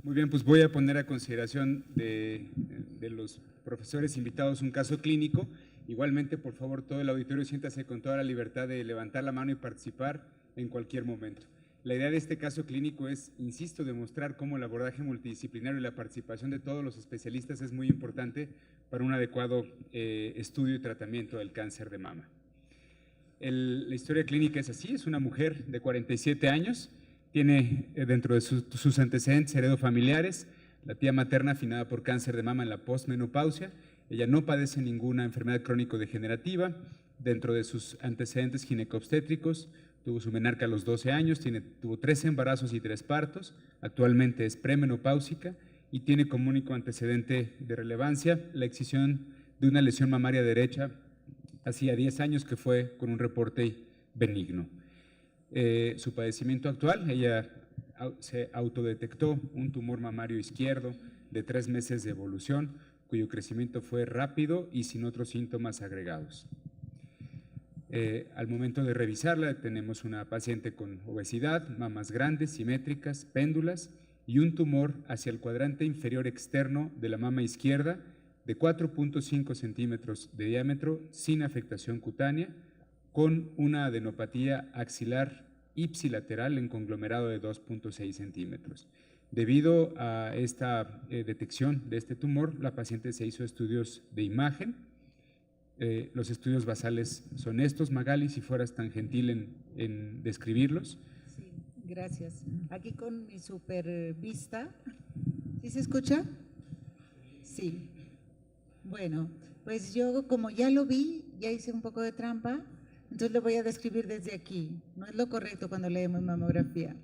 Muy bien, pues voy a poner a consideración de los profesores invitados un caso clínico. Igualmente, por favor, todo el auditorio siéntase con toda la libertad de levantar la mano y participar en cualquier momento. La idea de este caso clínico es, insisto, demostrar cómo el abordaje multidisciplinario y la participación de todos los especialistas es muy importante para un adecuado estudio y tratamiento del cáncer de mama. La historia clínica es así: es una mujer de 47 años, tiene dentro de sus antecedentes heredofamiliares, la tía materna afinada por cáncer de mama en la postmenopausia. Ella no padece ninguna enfermedad crónico-degenerativa. Dentro de sus antecedentes ginecobstétricos, tuvo su menarca a los 12 años, tuvo 3 embarazos y 3 partos, actualmente es premenopáusica y tiene como único antecedente de relevancia la excisión de una lesión mamaria derecha hacía 10 años, que fue con un reporte benigno. Su padecimiento actual: ella se autodetectó un tumor mamario izquierdo de 3 meses de evolución, cuyo crecimiento fue rápido y sin otros síntomas agregados. Al momento de revisarla, tenemos una paciente con obesidad, mamas grandes, simétricas, péndulas y un tumor hacia el cuadrante inferior externo de la mama izquierda de 4.5 centímetros de diámetro, sin afectación cutánea, con una adenopatía axilar ipsilateral en conglomerado de 2.6 centímetros. Debido a esta detección de este tumor, la paciente se hizo estudios de imagen. Los estudios basales son estos. Magali, si fueras tan gentil en describirlos. Sí, gracias. Aquí con mi super vista. ¿Sí se escucha? Sí. Bueno, pues yo como ya lo vi, ya hice un poco de trampa, entonces lo voy a describir desde aquí. No es lo correcto cuando leemos mamografía.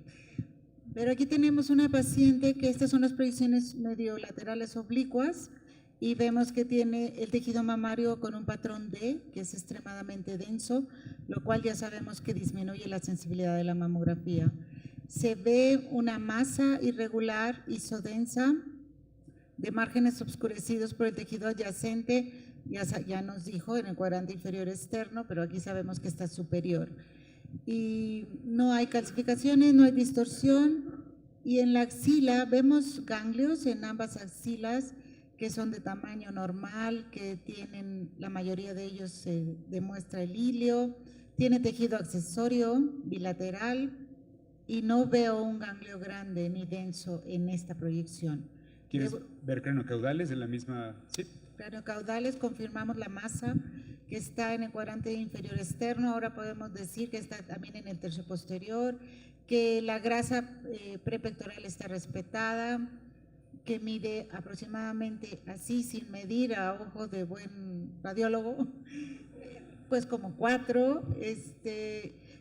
Pero aquí tenemos una paciente que estas son las proyecciones medio laterales oblicuas y vemos que tiene el tejido mamario con un patrón D, que es extremadamente denso, lo cual ya sabemos que disminuye la sensibilidad de la mamografía. Se ve una masa irregular isodensa de márgenes oscurecidos por el tejido adyacente, ya nos dijo en el cuadrante inferior externo, pero aquí sabemos que está superior. Y no hay calcificaciones, no hay distorsión, y en la axila vemos ganglios en ambas axilas que son de tamaño normal, que tienen, la mayoría de ellos se demuestra el hilio, tiene tejido accesorio bilateral y no veo un ganglio grande ni denso en esta proyección. ¿Quieres ver craniocaudales de la misma? Sí. Craniocaudales, confirmamos la masa que está en el cuadrante inferior externo. Ahora podemos decir que está también en el tercio posterior, que la grasa prepectoral está respetada, que mide aproximadamente así, sin medir a ojo de buen radiólogo, pues como 4,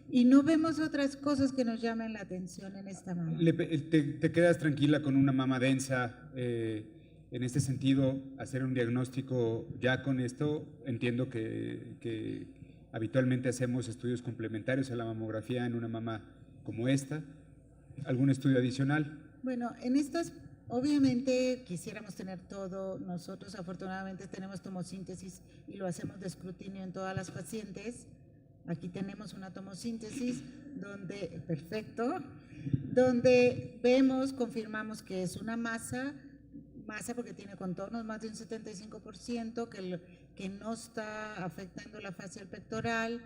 y no vemos otras cosas que nos llamen la atención en esta mama. ¿Te quedas tranquila con una mama densa? En este sentido, hacer un diagnóstico ya con esto, entiendo que habitualmente hacemos estudios complementarios a la mamografía en una mama como esta. ¿Algún estudio adicional? Bueno, en estas obviamente quisiéramos tener todo. Nosotros afortunadamente tenemos tomosíntesis y lo hacemos de escrutinio en todas las pacientes. Aquí tenemos una tomosíntesis donde, perfecto, donde vemos, confirmamos que es una masa porque tiene contornos más de un 75%, que no está afectando la fascia pectoral,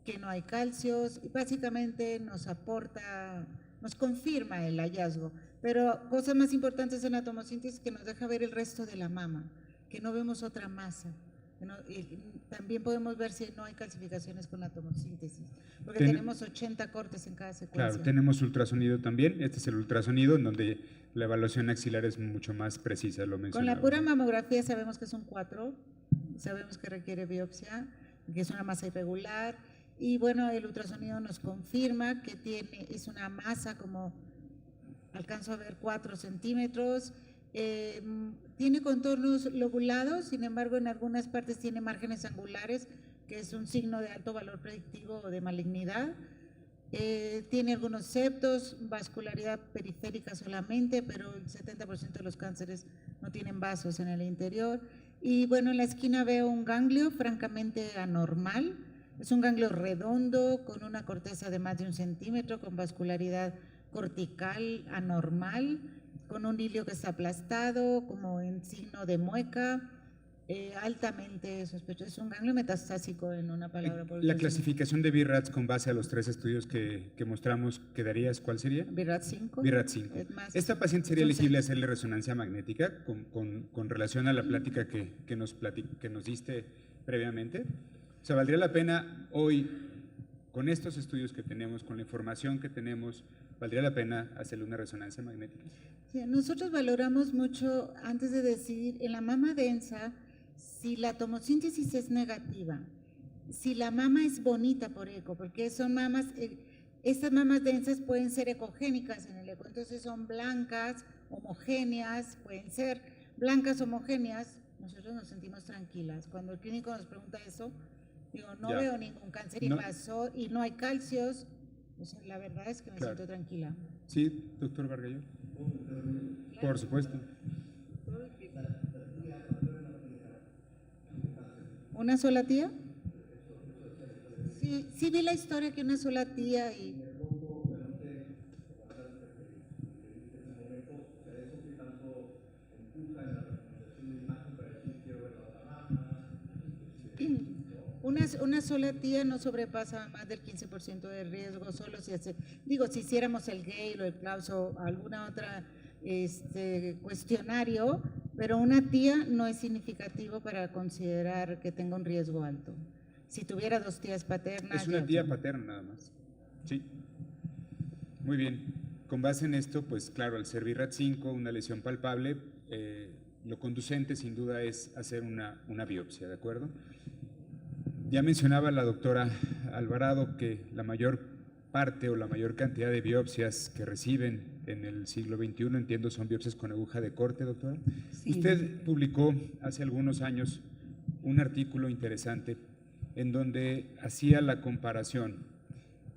que no hay calcios, y básicamente nos aporta, nos confirma el hallazgo. Pero cosas más importantes en la tomosíntesis, que nos deja ver el resto de la mama, que no vemos otra masa. También podemos ver si no hay calcificaciones con la tomosíntesis, porque tenemos 80 cortes en cada secuencia. Claro, tenemos ultrasonido también. Este es el ultrasonido en donde la evaluación axilar es mucho más precisa, lo mencionaba. Con la pura mamografía sabemos que son 4, sabemos que requiere biopsia, que es una masa irregular, y bueno, el ultrasonido nos confirma que es una masa, como alcanzo a ver, 4 centímetros, tiene contornos lobulados, sin embargo en algunas partes tiene márgenes angulares, que es un signo de alto valor predictivo o de malignidad. Tiene algunos septos, vascularidad periférica solamente, pero el 70% de los cánceres no tienen vasos en el interior. Y bueno, en la esquina veo un ganglio francamente anormal. Es un ganglio redondo con una corteza de más de 1 centímetro, con vascularidad cortical anormal, con un hilio que está aplastado, como en signo de mueca, altamente sospechoso. Es un ganglio metastásico, en una palabra. La clasificación de BIRATS con base a los 3 estudios que mostramos, ¿quedarías? ¿Cuál sería? BIRAT 5. BIRAT 5. ¿Esta paciente sería elegible a hacerle resonancia magnética con relación a la plática que nos diste previamente? O sea, ¿valdría la pena hoy, con estos estudios que tenemos, con la información que tenemos, valdría la pena hacerle una resonancia magnética? Sí, nosotros valoramos mucho, antes de decidir, en la mama densa, si la tomosíntesis es negativa, si la mama es bonita por eco, porque son mamas, estas mamas densas pueden ser ecogénicas en el eco, entonces son blancas, homogéneas, pueden ser blancas, homogéneas, nosotros nos sentimos tranquilas. Cuando el clínico nos pregunta eso, digo, no veo ningún cáncer y pasó, y no hay calcios, o sea, la verdad es que me siento tranquila. Sí, doctor Bargalló. Claro. Por supuesto. ¿Una sola tía? Sí, sí vi la historia que una sola tía y… Una sola tía no sobrepasa más del 15% de riesgo, solo si si hiciéramos el Gale o el Klaus o alguna otra cuestionario, pero una tía no es significativo para considerar que tenga un riesgo alto. Si tuviera 2 tías paternas… Es una tía paterna nada más. Sí. Muy bien. Con base en esto, pues claro, al ser BIRAT 5, una lesión palpable, lo conducente sin duda es hacer una biopsia, ¿de acuerdo? Ya mencionaba la doctora Alvarado que la mayor parte o la mayor cantidad de biopsias que reciben en el siglo XXI, entiendo, son biopsias con aguja de corte, doctora. Sí. Usted publicó hace algunos años un artículo interesante en donde hacía la comparación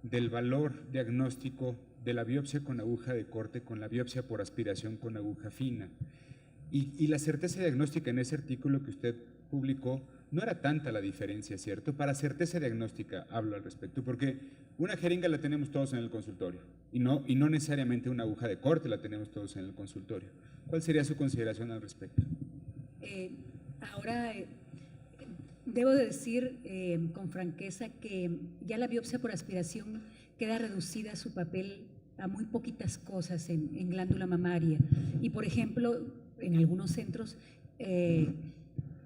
del valor diagnóstico de la biopsia con aguja de corte con la biopsia por aspiración con aguja fina. Y la certeza diagnóstica en ese artículo que usted publicó no era tanta la diferencia, ¿cierto? Para certeza diagnóstica hablo al respecto, porque una jeringa la tenemos todos en el consultorio y no necesariamente una aguja de corte la tenemos todos en el consultorio. ¿Cuál sería su consideración al respecto? Ahora, debo de decir con franqueza que ya la biopsia por aspiración queda reducida a su papel a muy poquitas cosas en glándula mamaria. Y, por ejemplo, en algunos centros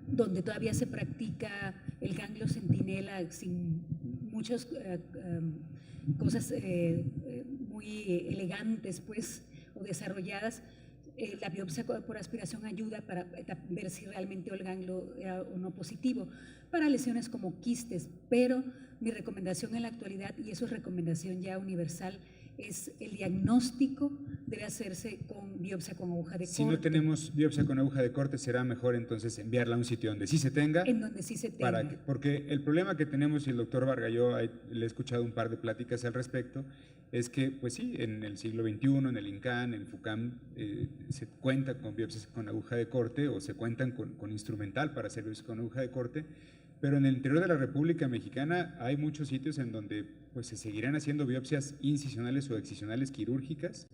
donde todavía se practica el ganglio centinela sin muchas cosas muy elegantes, pues, o desarrolladas, la biopsia por aspiración ayuda para ver si realmente el ganglio era o no positivo para lesiones como quistes, pero mi recomendación en la actualidad, y eso es recomendación ya universal, es el diagnóstico debe hacerse con biopsia con aguja de corte. Si no tenemos biopsia con aguja de corte, será mejor entonces enviarla a un sitio donde sí se tenga. En donde sí se tenga. Porque el problema que tenemos, y el doctor Bargalló, le he escuchado un par de pláticas al respecto, es que, pues sí, en el siglo XXI, en el INCAN, en el FUCAM, se cuenta con biopsias con aguja de corte o se cuentan con instrumental para hacer biopsias con aguja de corte, pero en el interior de la República Mexicana hay muchos sitios en donde pues, se seguirán haciendo biopsias incisionales o excisionales quirúrgicas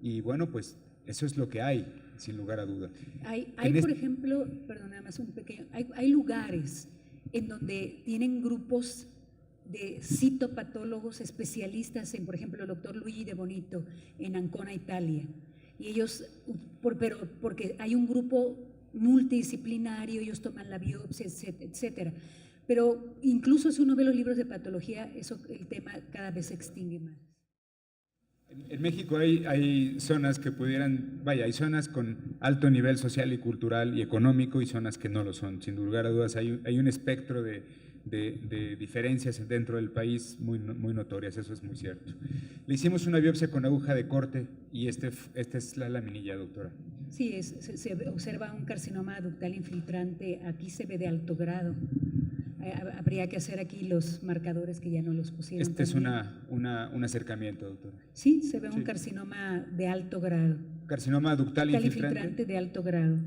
y bueno, pues eso es lo que hay, sin lugar a duda. Por ejemplo, perdón, nada más un pequeño, hay lugares en donde tienen grupos de citopatólogos especialistas en, por ejemplo, el doctor Luigi De Bonito en Ancona, Italia, y ellos, pero porque hay un grupo multidisciplinario, ellos toman la biopsia, etcétera. Pero incluso si uno ve los libros de patología, el tema cada vez se extingue más. En México hay zonas que hay zonas con alto nivel social y cultural y económico y zonas que no lo son. Sin lugar a dudas hay un espectro de diferencias dentro del país muy notorias, eso es muy cierto. Le hicimos una biopsia con aguja de corte y esta es la laminilla, doctora. Sí, se observa un carcinoma ductal infiltrante, aquí se ve de alto grado. Habría que hacer aquí los marcadores que ya no los pusieron. Este es un acercamiento, doctora. Sí, se ve un carcinoma de alto grado. ¿Carcinoma ductal infiltrante? De alto grado,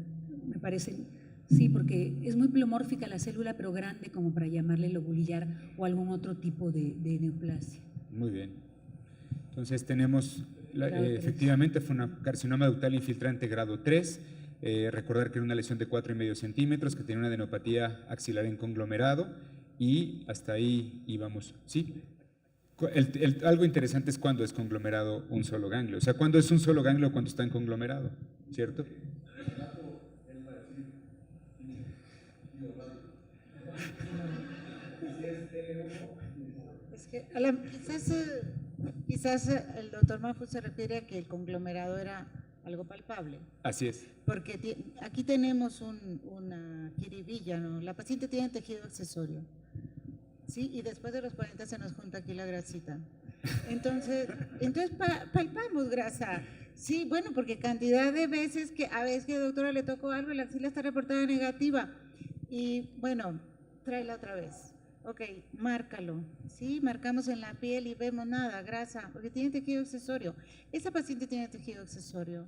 me parece. Sí, porque es muy pleomórfica la célula, pero grande como para llamarle lobulillar o algún otro tipo de neoplasia. Muy bien. Entonces tenemos grado 3. Efectivamente, fue una carcinoma ductal infiltrante grado 3. Recordar que era una lesión de 4,5 centímetros, que tenía una adenopatía axilar en conglomerado, y hasta ahí íbamos. ¿Sí? Algo interesante es cuando es conglomerado un solo ganglio. O sea, cuando es un solo ganglio, cuando está en conglomerado, ¿cierto? Es que quizás el doctor Mahfouz se refiere a que el conglomerado era algo palpable. Así es. Porque aquí tenemos una jiribilla, ¿no? La paciente tiene tejido accesorio, ¿sí? Y después de los 40 se nos junta aquí la grasita. Entonces palpamos grasa. Sí, bueno, porque cantidad de veces que a veces que doctora le tocó algo y la axila está reportada negativa. Y bueno, tráela otra vez. Ok, márcalo. Sí, marcamos en la piel y vemos nada, grasa, porque tiene tejido accesorio. Esa paciente tiene tejido accesorio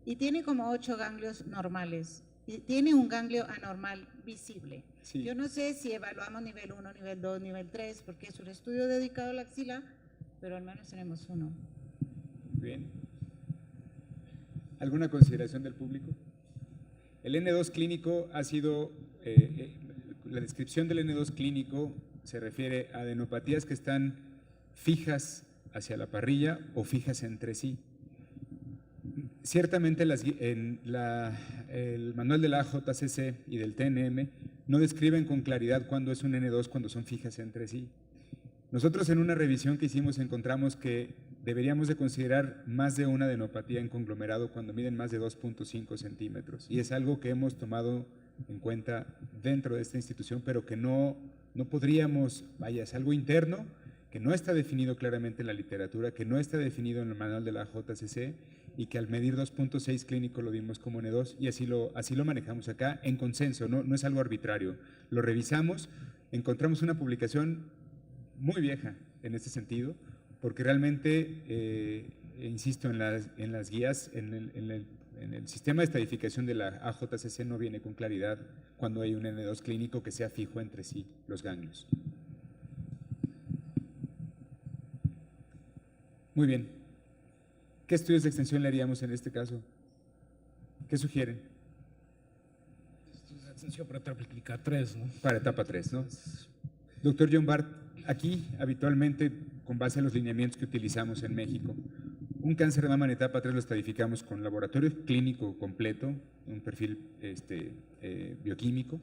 y tiene como 8 ganglios normales. Y tiene un ganglio anormal visible. Sí. Yo no sé si evaluamos nivel 1, nivel 2, nivel 3, porque es un estudio dedicado a la axila, pero al menos tenemos uno. Bien. ¿Alguna consideración del público? El N2 clínico ha sido, la descripción del N2 clínico se refiere a adenopatías que están fijas hacia la parrilla o fijas entre sí. Ciertamente el manual de la AJCC y del TNM no describen con claridad cuándo es un N2 cuando son fijas entre sí. Nosotros en una revisión que hicimos encontramos que deberíamos de considerar más de una adenopatía en conglomerado cuando miden más de 2,5 centímetros. Y es algo que hemos tomado en cuenta dentro de esta institución, pero que no podríamos, vaya, es algo interno, que no está definido claramente en la literatura, que no está definido en el manual de la JCC y que al medir 2,6 clínico lo dimos como N2 y así lo manejamos acá en consenso, no es algo arbitrario. Lo revisamos, encontramos una publicación muy vieja en este sentido, porque realmente, insisto, en las guías, en el sistema de estadificación de la AJCC no viene con claridad cuando hay un N2 clínico que sea fijo entre sí los ganglios. Muy bien. ¿Qué estudios de extensión le haríamos en este caso? ¿Qué sugieren? Estudios de extensión para etapa clínica 3, ¿no? Para etapa 3, ¿no? Doctor John Bart, aquí habitualmente, con base a los lineamientos que utilizamos en México, un cáncer de mama en etapa 3 lo estadificamos con laboratorio clínico completo, un perfil bioquímico,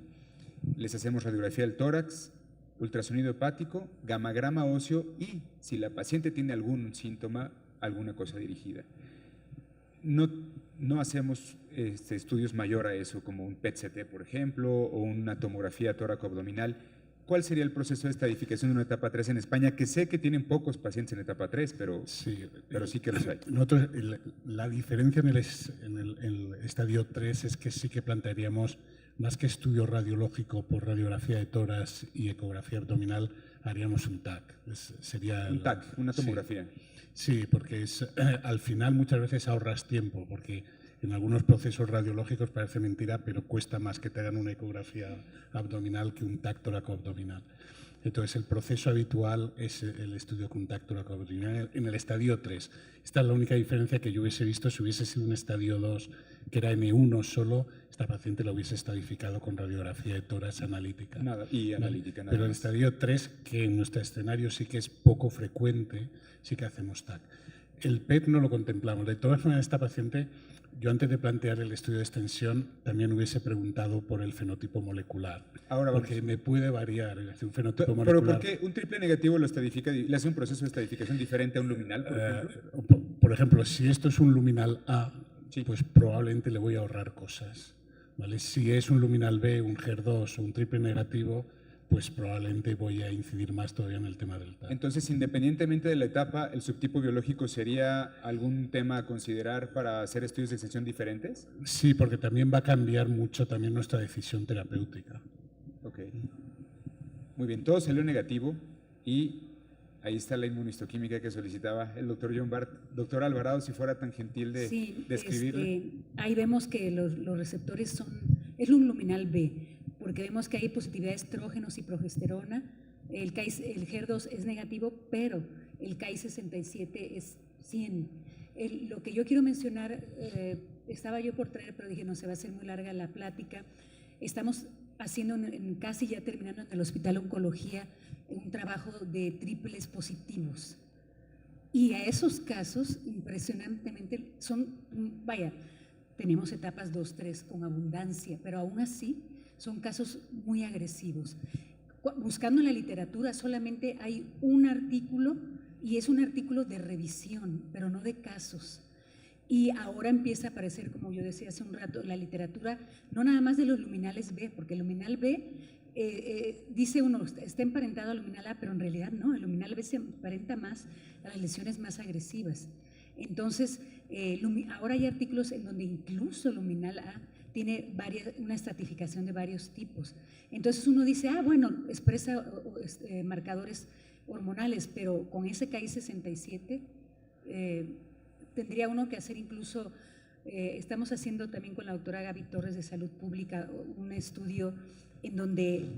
les hacemos radiografía del tórax, ultrasonido hepático, gamagrama óseo y, si la paciente tiene algún síntoma, alguna cosa dirigida. No hacemos estudios mayor a eso, como un PET-CT, por ejemplo, o una tomografía tóraco-abdominal. ¿Cuál sería el proceso de estadificación de una etapa 3 en España? Que sé que tienen pocos pacientes en etapa 3, pero sí que los hay. Nosotros, la diferencia en el estadio 3 es que sí que plantearíamos, más que estudio radiológico por radiografía de tórax y ecografía abdominal, haríamos un TAC. Un TAC, una tomografía. Sí, porque al final muchas veces ahorras tiempo, porque en algunos procesos radiológicos parece mentira, pero cuesta más que te hagan una ecografía abdominal que un TAC tóraco-abdominal. Entonces, el proceso habitual es el estudio con TAC tóraco-abdominal en el estadio 3. Esta es la única diferencia que yo hubiese visto si hubiese sido un estadio 2, que era N1 solo, esta paciente la hubiese estadificado con radiografía de tórax analítica. Analítica, nada. Pero en el estadio 3, que en nuestro escenario sí que es poco frecuente, sí que hacemos TAC. El PET no lo contemplamos. De todas maneras, esta paciente, yo antes de plantear el estudio de extensión, también hubiese preguntado por el fenotipo molecular. Ahora porque vamos. me puede variar un fenotipo molecular. ¿Pero por qué un triple negativo lo estadifica, le hace un proceso de estadificación diferente a un luminal, por ejemplo? Por ejemplo, si esto es un luminal A, Sí. pues probablemente le voy a ahorrar cosas, ¿vale? Si es un luminal B, un HER2 o un triple negativo, pues probablemente voy a incidir más todavía en el tema del TAC. Entonces, independientemente de la etapa, ¿el subtipo biológico sería algún tema a considerar para hacer estudios de extensión diferentes? Sí, porque también va a cambiar mucho también nuestra decisión terapéutica. Ok. Muy bien, todo salió negativo y ahí está la inmunistoquímica que solicitaba el doctor John Bart. Doctor Alvarado, si fuera tan gentil de describirle. Ahí vemos que los receptores es un luminal B, porque vemos que hay positividad de estrógenos y progesterona. El HER2 es negativo, pero el Ki67 es 100. Lo que yo quiero mencionar, estaba yo por traer, pero dije, no, se va a hacer muy larga la plática. Estamos haciendo, casi ya terminando en el Hospital Oncología, un trabajo de triples positivos. Y a esos casos, impresionantemente, vaya, tenemos etapas 2, 3 con abundancia, pero aún así son casos muy agresivos. Buscando en la literatura solamente hay un artículo, y es un artículo de revisión, pero no de casos. Y ahora empieza a aparecer, como yo decía hace un rato, la literatura, no nada más de los luminales B, porque el luminal B, dice uno, está emparentado al luminal A, pero en realidad no, el luminal B se emparenta más a las lesiones más agresivas. Entonces, ahora hay artículos en donde incluso luminal A tiene una estratificación de varios tipos. Entonces uno dice, bueno, expresa marcadores hormonales, pero con ese KI67 tendría uno que hacer incluso, estamos haciendo también con la doctora Gaby Torres de Salud Pública un estudio en donde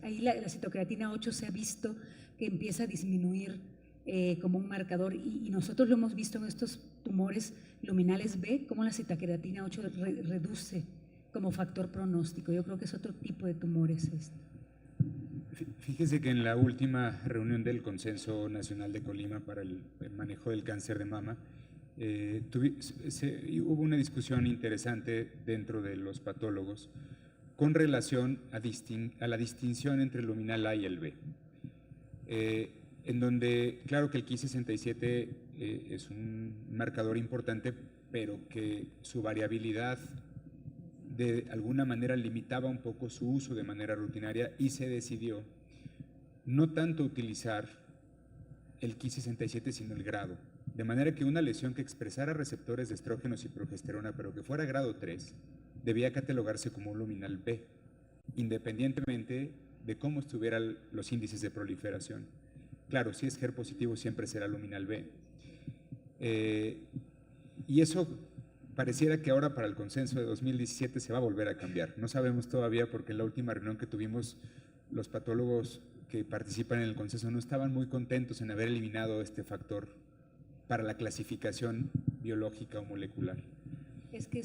ahí la citocreatina 8 se ha visto que empieza a disminuir como un marcador, y nosotros lo hemos visto en estos tumores luminales B, cómo la citocreatina 8 reduce como factor pronóstico. Yo creo que es otro tipo de tumores. Fíjese que en la última reunión del Consenso Nacional de Colima para el manejo del cáncer de mama, hubo una discusión interesante dentro de los patólogos con relación a la distinción entre el luminal A y el B, en donde, claro que el Ki67 es un marcador importante, pero que su variabilidad de alguna manera limitaba un poco su uso de manera rutinaria, y se decidió no tanto utilizar el Ki67 sino el grado, de manera que una lesión que expresara receptores de estrógenos y progesterona pero que fuera grado 3 debía catalogarse como un luminal B, independientemente de cómo estuvieran los índices de proliferación. Claro, si es HER positivo siempre será luminal B. Y eso pareciera que ahora para el consenso de 2017 se va a volver a cambiar. No sabemos todavía, porque en la última reunión que tuvimos, los patólogos que participan en el consenso no estaban muy contentos en haber eliminado este factor para la clasificación biológica o molecular. Es que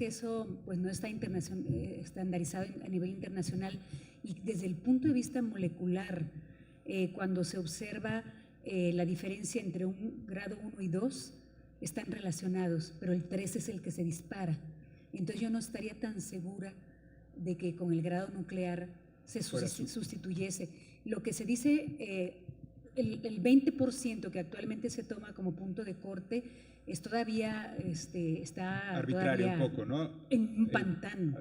eso pues no está estandarizado a nivel internacional, y desde el punto de vista molecular, cuando se observa la diferencia entre un grado 1 y 2, están relacionados, pero el 3 es el que se dispara. Entonces yo no estaría tan segura de que con el grado nuclear se sustituyese. Lo que se dice, el 20% que actualmente se toma como punto de corte es todavía, está arbitrario todavía un poco, ¿no? En un pantano.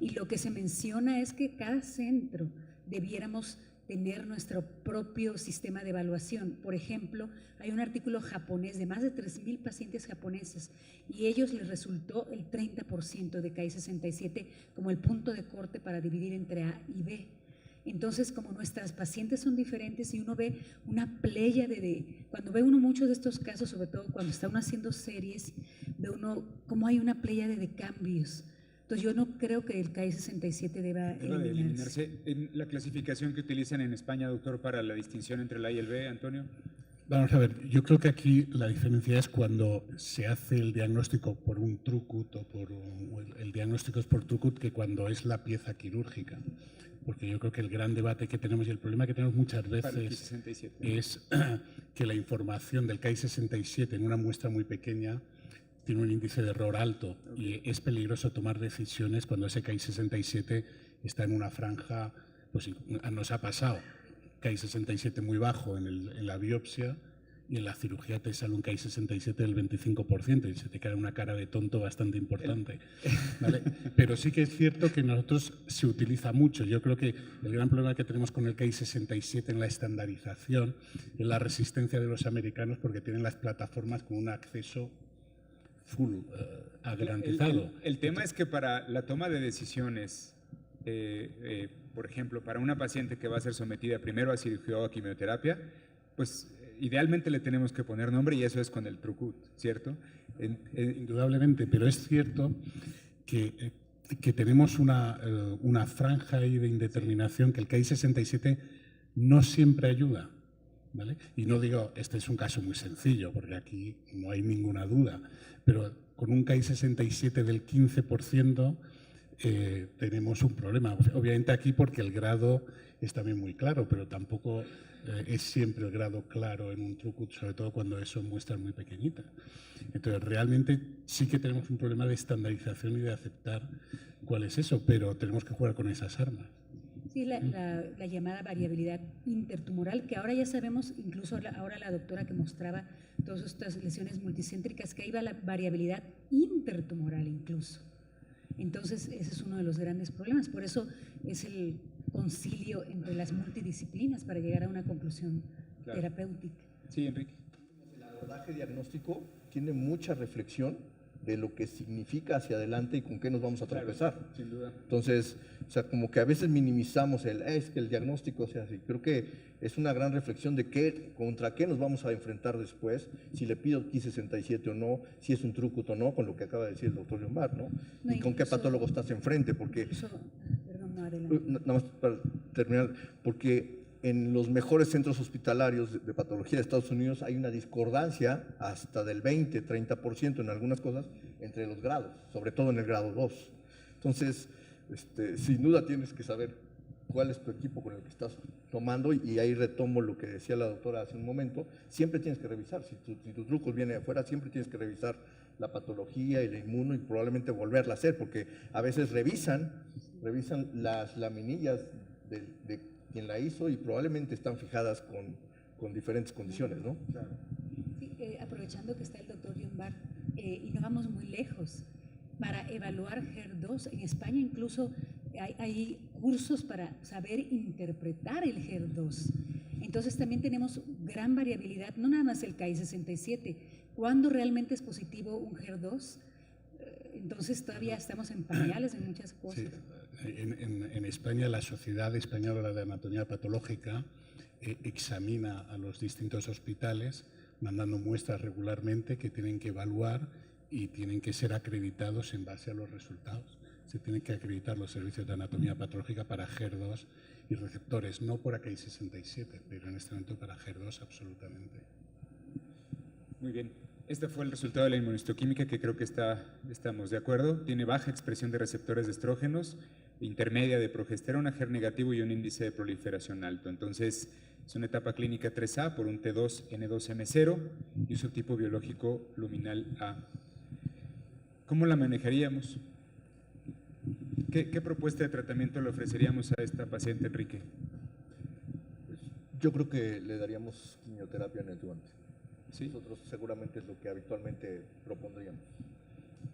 Y lo que se menciona es que cada centro debiéramos tener nuestro propio sistema de evaluación. Por ejemplo, hay un artículo japonés de más de 3,000 pacientes japoneses, y ellos les resultó el 30% de Ki67 como el punto de corte para dividir entre A y B. Entonces, como nuestras pacientes son diferentes y uno ve una pléyade cuando ve uno muchos de estos casos, sobre todo cuando está uno haciendo series, ve uno cómo hay una pléyade de cambios. Entonces yo no creo que el Ki67 deba eliminarse. En la clasificación que utilizan en España, doctor, para la distinción entre el A y el B, Antonio. Vamos a ver, yo creo que aquí la diferencia es cuando se hace el diagnóstico por un TrueCut el diagnóstico es por TrueCut, que cuando es la pieza quirúrgica. Porque yo creo que el gran debate que tenemos y el problema que tenemos muchas veces es que la información del Ki67 en una muestra muy pequeña tiene un índice de error alto, y es peligroso tomar decisiones cuando ese Ki67 está en una franja, pues nos ha pasado, Ki67 muy bajo en la biopsia, y en la cirugía te sale un Ki67 del 25% y se te queda una cara de tonto bastante importante, ¿vale? Pero sí que es cierto que nosotros se utiliza mucho. Yo creo que el gran problema que tenemos con el Ki67 en la estandarización es la resistencia de los americanos, porque tienen las plataformas con un acceso full garantizado. El tema es que para la toma de decisiones, por ejemplo, para una paciente que va a ser sometida primero a cirugía o a quimioterapia, pues idealmente le tenemos que poner nombre, y eso es con el TrueCut, ¿cierto? Indudablemente, pero es cierto que tenemos una franja ahí de indeterminación, que el Ki67 no siempre ayuda. ¿vale? Y no digo, este es un caso muy sencillo, porque aquí no hay ninguna duda, pero con un Ki-67 del 15% tenemos un problema. Obviamente aquí porque el grado es también muy claro, pero tampoco es siempre el grado claro en un throughput, sobre todo cuando son muestras muy pequeñitas. Entonces, realmente sí que tenemos un problema de estandarización y de aceptar cuál es eso, pero tenemos que jugar con esas armas. Sí, la llamada variabilidad intertumoral, que ahora ya sabemos, incluso ahora la doctora que mostraba todas estas lesiones multicéntricas, que ahí va la variabilidad intertumoral incluso. Entonces, ese es uno de los grandes problemas. Por eso es el concilio entre las multidisciplinas para llegar a una conclusión terapéutica. Sí, Enrique. El abordaje diagnóstico tiene mucha reflexión de lo que significa hacia adelante y con qué nos vamos a tropezar. Claro, sin duda. Entonces, o sea, como que a veces minimizamos es que el diagnóstico sea así. Creo que es una gran reflexión de contra qué nos vamos a enfrentar después, si le pido Ki-67 o no, si es un throughput o no, con lo que acaba de decir el doctor Llombart, ¿no? Y con qué patólogo estás enfrente, porque... Perdón, no, adelante. Nada más para terminar, porque en los mejores centros hospitalarios de patología de Estados Unidos hay una discordancia hasta del 20-30% en algunas cosas entre los grados, sobre todo en el grado 2. Entonces, sin duda tienes que saber cuál es tu equipo con el que estás tomando, y ahí retomo lo que decía la doctora hace un momento. Siempre tienes que revisar, si tu truco viene de afuera, siempre tienes que revisar la patología y la inmuno y probablemente volverla a hacer, porque a veces revisan las laminillas de quien la hizo y probablemente están fijadas con diferentes condiciones, ¿no? Sí, aprovechando que está el doctor Llombart, y no vamos muy lejos, para evaluar HER2, en España incluso hay cursos para saber interpretar el HER2. Entonces también tenemos gran variabilidad, no nada más el Ki-67, ¿cuándo realmente es positivo un HER2? Entonces todavía estamos en pañales en muchas cosas. Sí. En España, la Sociedad Española de Anatomía Patológica examina a los distintos hospitales, mandando muestras regularmente que tienen que evaluar y tienen que ser acreditados en base a los resultados. Se tienen que acreditar los servicios de anatomía patológica para HER2 y receptores, no por Ki-67, pero en este momento para HER2 absolutamente. Muy bien. Este fue el resultado de la inmunohistoquímica, que creo que estamos de acuerdo. Tiene baja expresión de receptores de estrógenos, intermedia de progesterona, HER negativo y un índice de proliferación alto. Entonces, es una etapa clínica 3A por un T2N2M0 y un subtipo biológico luminal A. ¿Cómo la manejaríamos? ¿Qué propuesta de tratamiento le ofreceríamos a esta paciente, Enrique? Yo creo que le daríamos quimioterapia neoadyuvante. ¿Sí? Nosotros seguramente es lo que habitualmente propondríamos.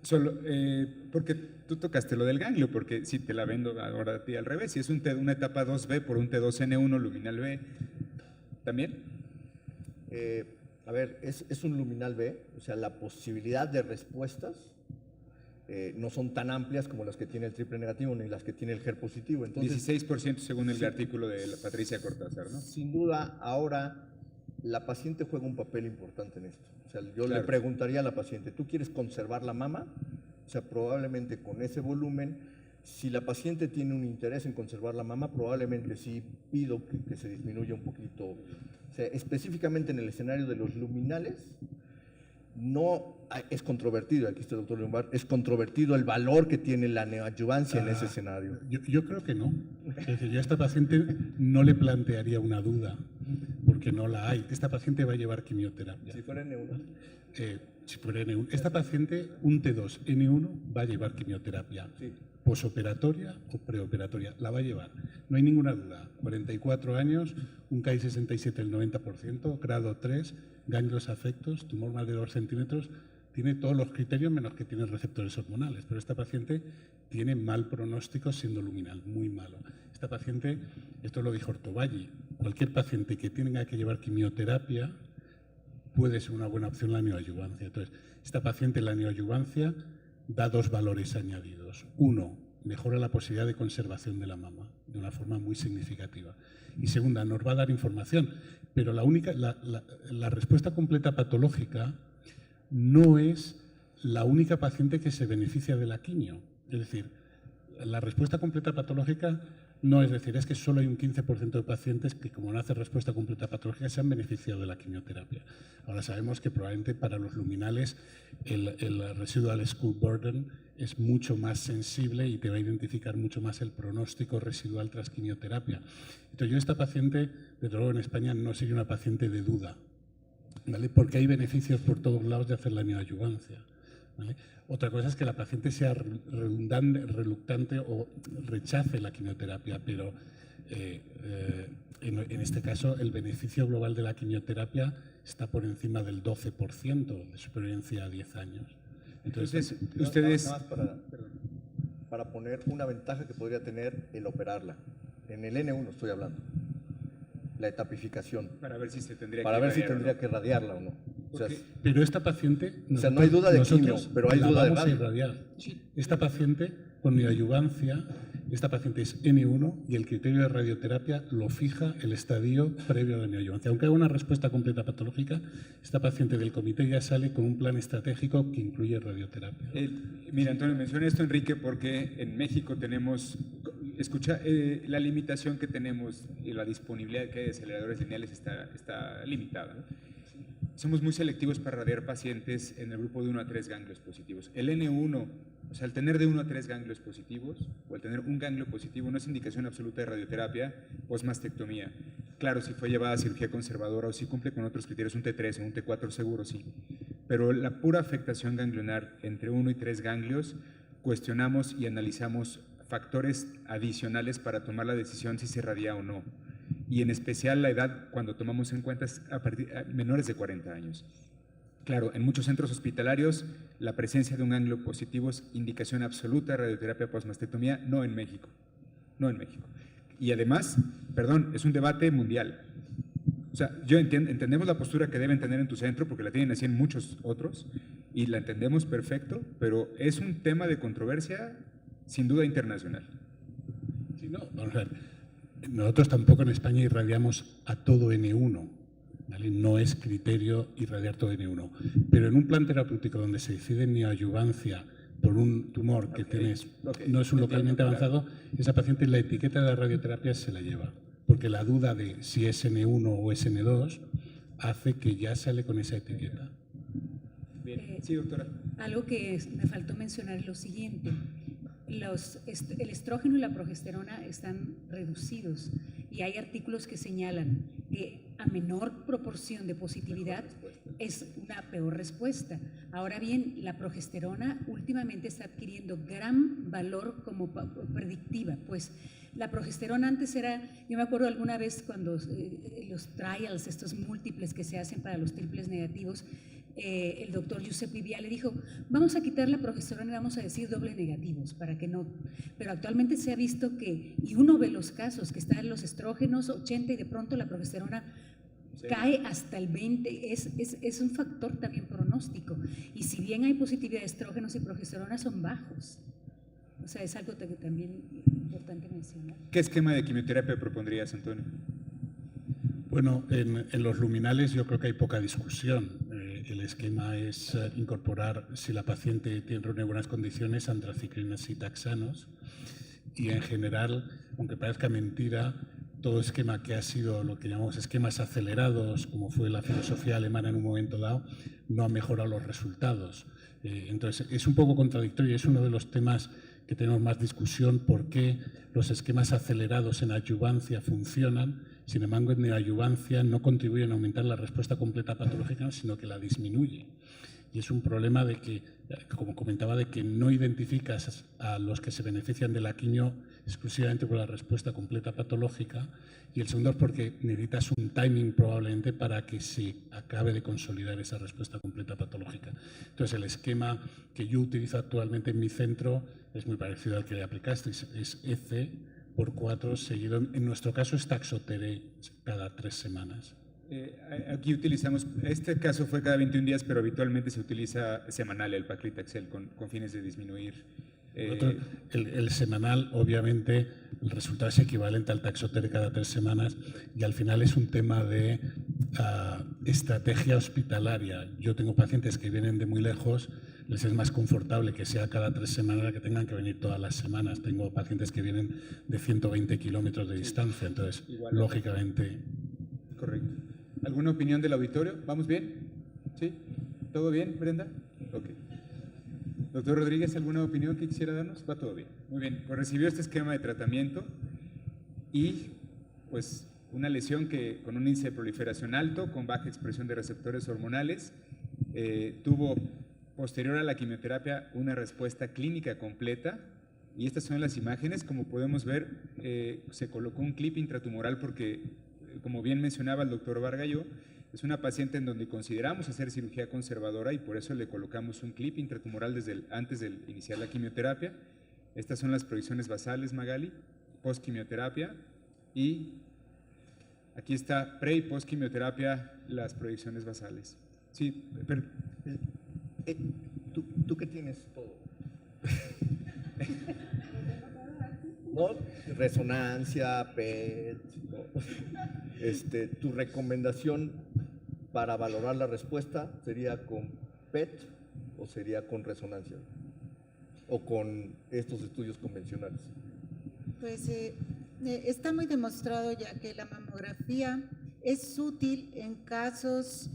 Solo, porque tú tocaste lo del ganglio, porque si te la vendo ahora a ti al revés, si es una etapa 2B por un T2N1 luminal B, ¿también? A ver, es un luminal B, o sea, la posibilidad de respuestas no son tan amplias como las que tiene el triple negativo ni las que tiene el HER positivo. Entonces, 16% según el artículo de la Patricia Cortázar, ¿no? Sin duda, ahora la paciente juega un papel importante en esto. O sea, yo Claro. le preguntaría a la paciente, ¿tú quieres conservar la mama? O sea, probablemente con ese volumen, si la paciente tiene un interés en conservar la mama, probablemente sí pido que se disminuya un poquito. O sea, específicamente en el escenario de los luminales, no es controvertido, aquí está el doctor Llombart, es controvertido el valor que tiene la neoadyuvancia en ese escenario. Yo creo que no. Es decir, yo a esta paciente no le plantearía una duda, porque no la hay. Esta paciente va a llevar quimioterapia. Si fuera N1. Si fuera N1. Esta paciente, un T2N1, va a llevar quimioterapia. Sí. Posoperatoria o preoperatoria. La va a llevar. No hay ninguna duda. 44 años, un Ki-67 el 90%, grado 3, ganglios afectos, tumor más de 2 centímetros. Tiene todos los criterios menos que tiene receptores hormonales, pero esta paciente tiene mal pronóstico siendo luminal, muy malo. Esta paciente, esto lo dijo Ortovalli, cualquier paciente que tenga que llevar quimioterapia puede ser una buena opción la neoadyuvancia. Entonces, esta paciente, la neoadyuvancia, da dos valores añadidos. Uno, mejora la posibilidad de conservación de la mama de una forma muy significativa. Y segunda, nos va a dar información, pero la respuesta completa patológica no es la única paciente que se beneficia de la quimio. Es decir, la respuesta completa patológica No, es decir, es que solo hay un 15% de pacientes que, como no hace respuesta completa patológica, se han beneficiado de la quimioterapia. Ahora sabemos que probablemente para los luminales el residual school burden es mucho más sensible y te va a identificar mucho más el pronóstico residual tras quimioterapia. Entonces, yo esta paciente, desde luego en España, no sería una paciente de duda, ¿vale? Porque hay beneficios por todos lados de hacer la neoadyuvancia, ¿vale? Otra cosa es que la paciente sea reluctante o rechace la quimioterapia, pero en este caso el beneficio global de la quimioterapia está por encima del 12% de supervivencia a 10 años. Entonces, ustedes... Nada más para poner una ventaja que podría tener el operarla. En el N1 estoy hablando. La etapificación. Para ver si se tendría Para que ver si irradiar o no. tendría que radiarla o no. O sea, Pero esta paciente... O sea, no hay duda de quimio, nosotros pero hay la duda de vamos a radio. irradiar. Esta paciente, con neoadyuvancia, esta paciente es N1 y el criterio de radioterapia lo fija el estadio previo a la neoadyuvancia. Aunque haga una respuesta completa patológica, esta paciente del comité ya sale con un plan estratégico que incluye radioterapia. Mira, Antonio, menciona esto, Enrique, porque en México tenemos, la limitación que tenemos y la disponibilidad que hay de aceleradores lineales está limitada, ¿no? Somos muy selectivos para radiar pacientes en el grupo de 1 a 3 ganglios positivos. El N1, o sea, el tener de 1 a 3 ganglios positivos o el tener un ganglio positivo no es indicación absoluta de radioterapia o es mastectomía. Claro, si fue llevada a cirugía conservadora o si cumple con otros criterios, un T3 o un T4 seguro, sí. Pero la pura afectación ganglionar entre 1 y 3 ganglios, cuestionamos y analizamos factores adicionales para tomar la decisión si se radia o no. Y en especial la edad, cuando tomamos en cuenta, es a menores de 40 años. Claro, en muchos centros hospitalarios la presencia de un ganglio positivo es indicación absoluta de radioterapia postmastectomía, no en México. No en México. Y además, perdón, es un debate mundial. O sea, entendemos la postura que deben tener en tu centro, porque la tienen así en muchos otros, y la entendemos perfecto, pero es un tema de controversia sin duda internacional. Sí, no, vamos a ver. Nosotros tampoco en España irradiamos a todo N1, ¿vale? No es criterio irradiar todo N1, pero en un plan terapéutico donde se decide neoadyuvancia por un tumor que no es un localmente avanzado, esa paciente la etiqueta de radioterapia se la lleva, porque la duda de si es N1 o es N2 hace que ya sale con esa etiqueta. Bien. Sí, doctora. Algo que me faltó mencionar es lo siguiente. El estrógeno y la progesterona están reducidos y hay artículos que señalan que a menor proporción de positividad es una peor respuesta. Ahora bien, la progesterona últimamente está adquiriendo gran valor como predictiva, pues la progesterona antes era, yo me acuerdo alguna vez cuando los trials, estos múltiples que se hacen para los triples negativos, el doctor Giuseppe Via le dijo, vamos a quitar la progesterona y vamos a decir doble negativos, para que no. Pero actualmente se ha visto que, y uno ve los casos, que están los estrógenos 80 y de pronto la progesterona cae hasta el 20, es un factor también pronóstico. Y si bien hay positividad de estrógenos y progesterona, son bajos. O sea, es algo que también es importante mencionar. ¿Qué esquema de quimioterapia propondrías, Antonio? Bueno, en los luminales yo creo que hay poca discusión. El esquema es incorporar, si la paciente tiene buenas condiciones, antraciclinas y taxanos. Y en general, aunque parezca mentira, todo esquema que ha sido lo que llamamos esquemas acelerados, como fue la filosofía alemana en un momento dado, no ha mejorado los resultados. Entonces, es un poco contradictorio, es uno de los temas que tenemos más discusión, por qué los esquemas acelerados en adyuvancia funcionan, sin embargo en neoadyuvancia no contribuyen a aumentar la respuesta completa patológica, sino que la disminuye. Y es un problema de que, como comentaba, de que no identificas a los que se benefician de la quimio exclusivamente por la respuesta completa patológica, y el segundo es porque necesitas un timing probablemente para que se acabe de consolidar esa respuesta completa patológica. Entonces el esquema que yo utilizo actualmente en mi centro es muy parecido al que le aplicasteis, es EC por 4 seguido, en nuestro caso es Taxotere cada 3 semanas. Aquí utilizamos, este caso fue cada 21 días, pero habitualmente se utiliza semanal el Paclitaxel con fines de disminuir. El semanal, obviamente, el resultado es equivalente al Taxotere cada 3 semanas y al final es un tema de estrategia hospitalaria. Yo tengo pacientes que vienen de muy lejos, les es más confortable que sea cada 3 semanas que tengan que venir todas las semanas. Tengo pacientes que vienen de 120 kilómetros de distancia, entonces, Igual. lógicamente… Correcto. ¿Alguna opinión del auditorio? ¿Vamos bien? ¿Sí? ¿Todo bien, Brenda? Ok. Doctor Rodríguez, ¿alguna opinión que quisiera darnos? Va todo bien. Muy bien. Pues recibió este esquema de tratamiento y pues una lesión que con un índice de proliferación alto, con baja expresión de receptores hormonales, tuvo posterior a la quimioterapia una respuesta clínica completa. Y estas son las imágenes. Como podemos ver, se colocó un clip intratumoral porque, como bien mencionaba el doctor Bargalló, es una paciente en donde consideramos hacer cirugía conservadora y por eso le colocamos un clip intratumoral antes de iniciar la quimioterapia. Estas son las proyecciones basales, Magali, post-quimioterapia, y aquí está pre y post-quimioterapia, las proyecciones basales. Sí, pero… ¿Tú qué tienes todo? ¿No? Resonancia, PET, ¿no? Tu recomendación para valorar la respuesta sería con PET o sería con resonancia o con estos estudios convencionales. Pues está muy demostrado ya que la mamografía es útil en casos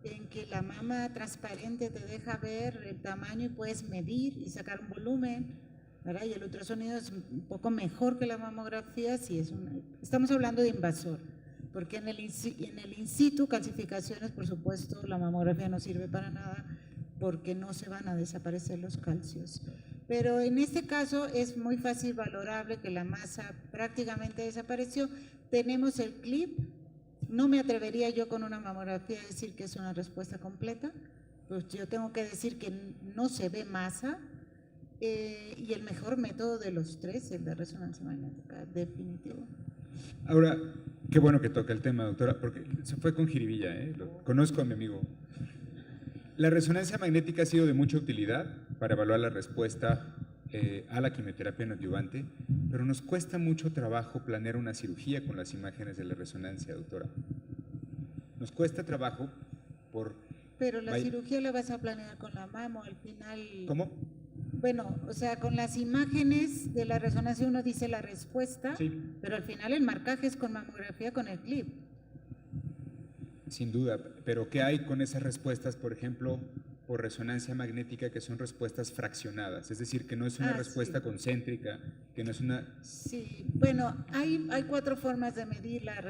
en que la mama transparente te deja ver el tamaño y puedes medir y sacar un volumen, ¿verdad? Y el ultrasonido es un poco mejor que la mamografía si es estamos hablando de invasor, porque en el in situ calcificaciones, por supuesto, la mamografía no sirve para nada porque no se van a desaparecer los calcios. Pero en este caso es muy fácil valorable que la masa prácticamente desapareció. Tenemos el clip. No me atrevería yo con una mamografía a decir que es una respuesta completa, pues yo tengo que decir que no se ve masa, y el mejor método de los tres, el de resonancia magnética, definitivo. Ahora, qué bueno que toca el tema, doctora, porque se fue con jiribilla, conozco a mi amigo. La resonancia magnética ha sido de mucha utilidad para evaluar la respuesta a la quimioterapia neoadyuvante, pero nos cuesta mucho trabajo planear una cirugía con las imágenes de la resonancia, doctora. Nos cuesta trabajo por… Pero la cirugía la vas a planear con la mamo al final. ¿Cómo? Bueno, o sea, con las imágenes de la resonancia uno dice la respuesta, sí, pero al final el marcaje es con mamografía, con el clip. Sin duda, pero ¿qué hay con esas respuestas, por ejemplo, por resonancia magnética, que son respuestas fraccionadas? Es decir, que no es una respuesta concéntrica, que no es una… Sí, bueno, hay 4 formas de medir la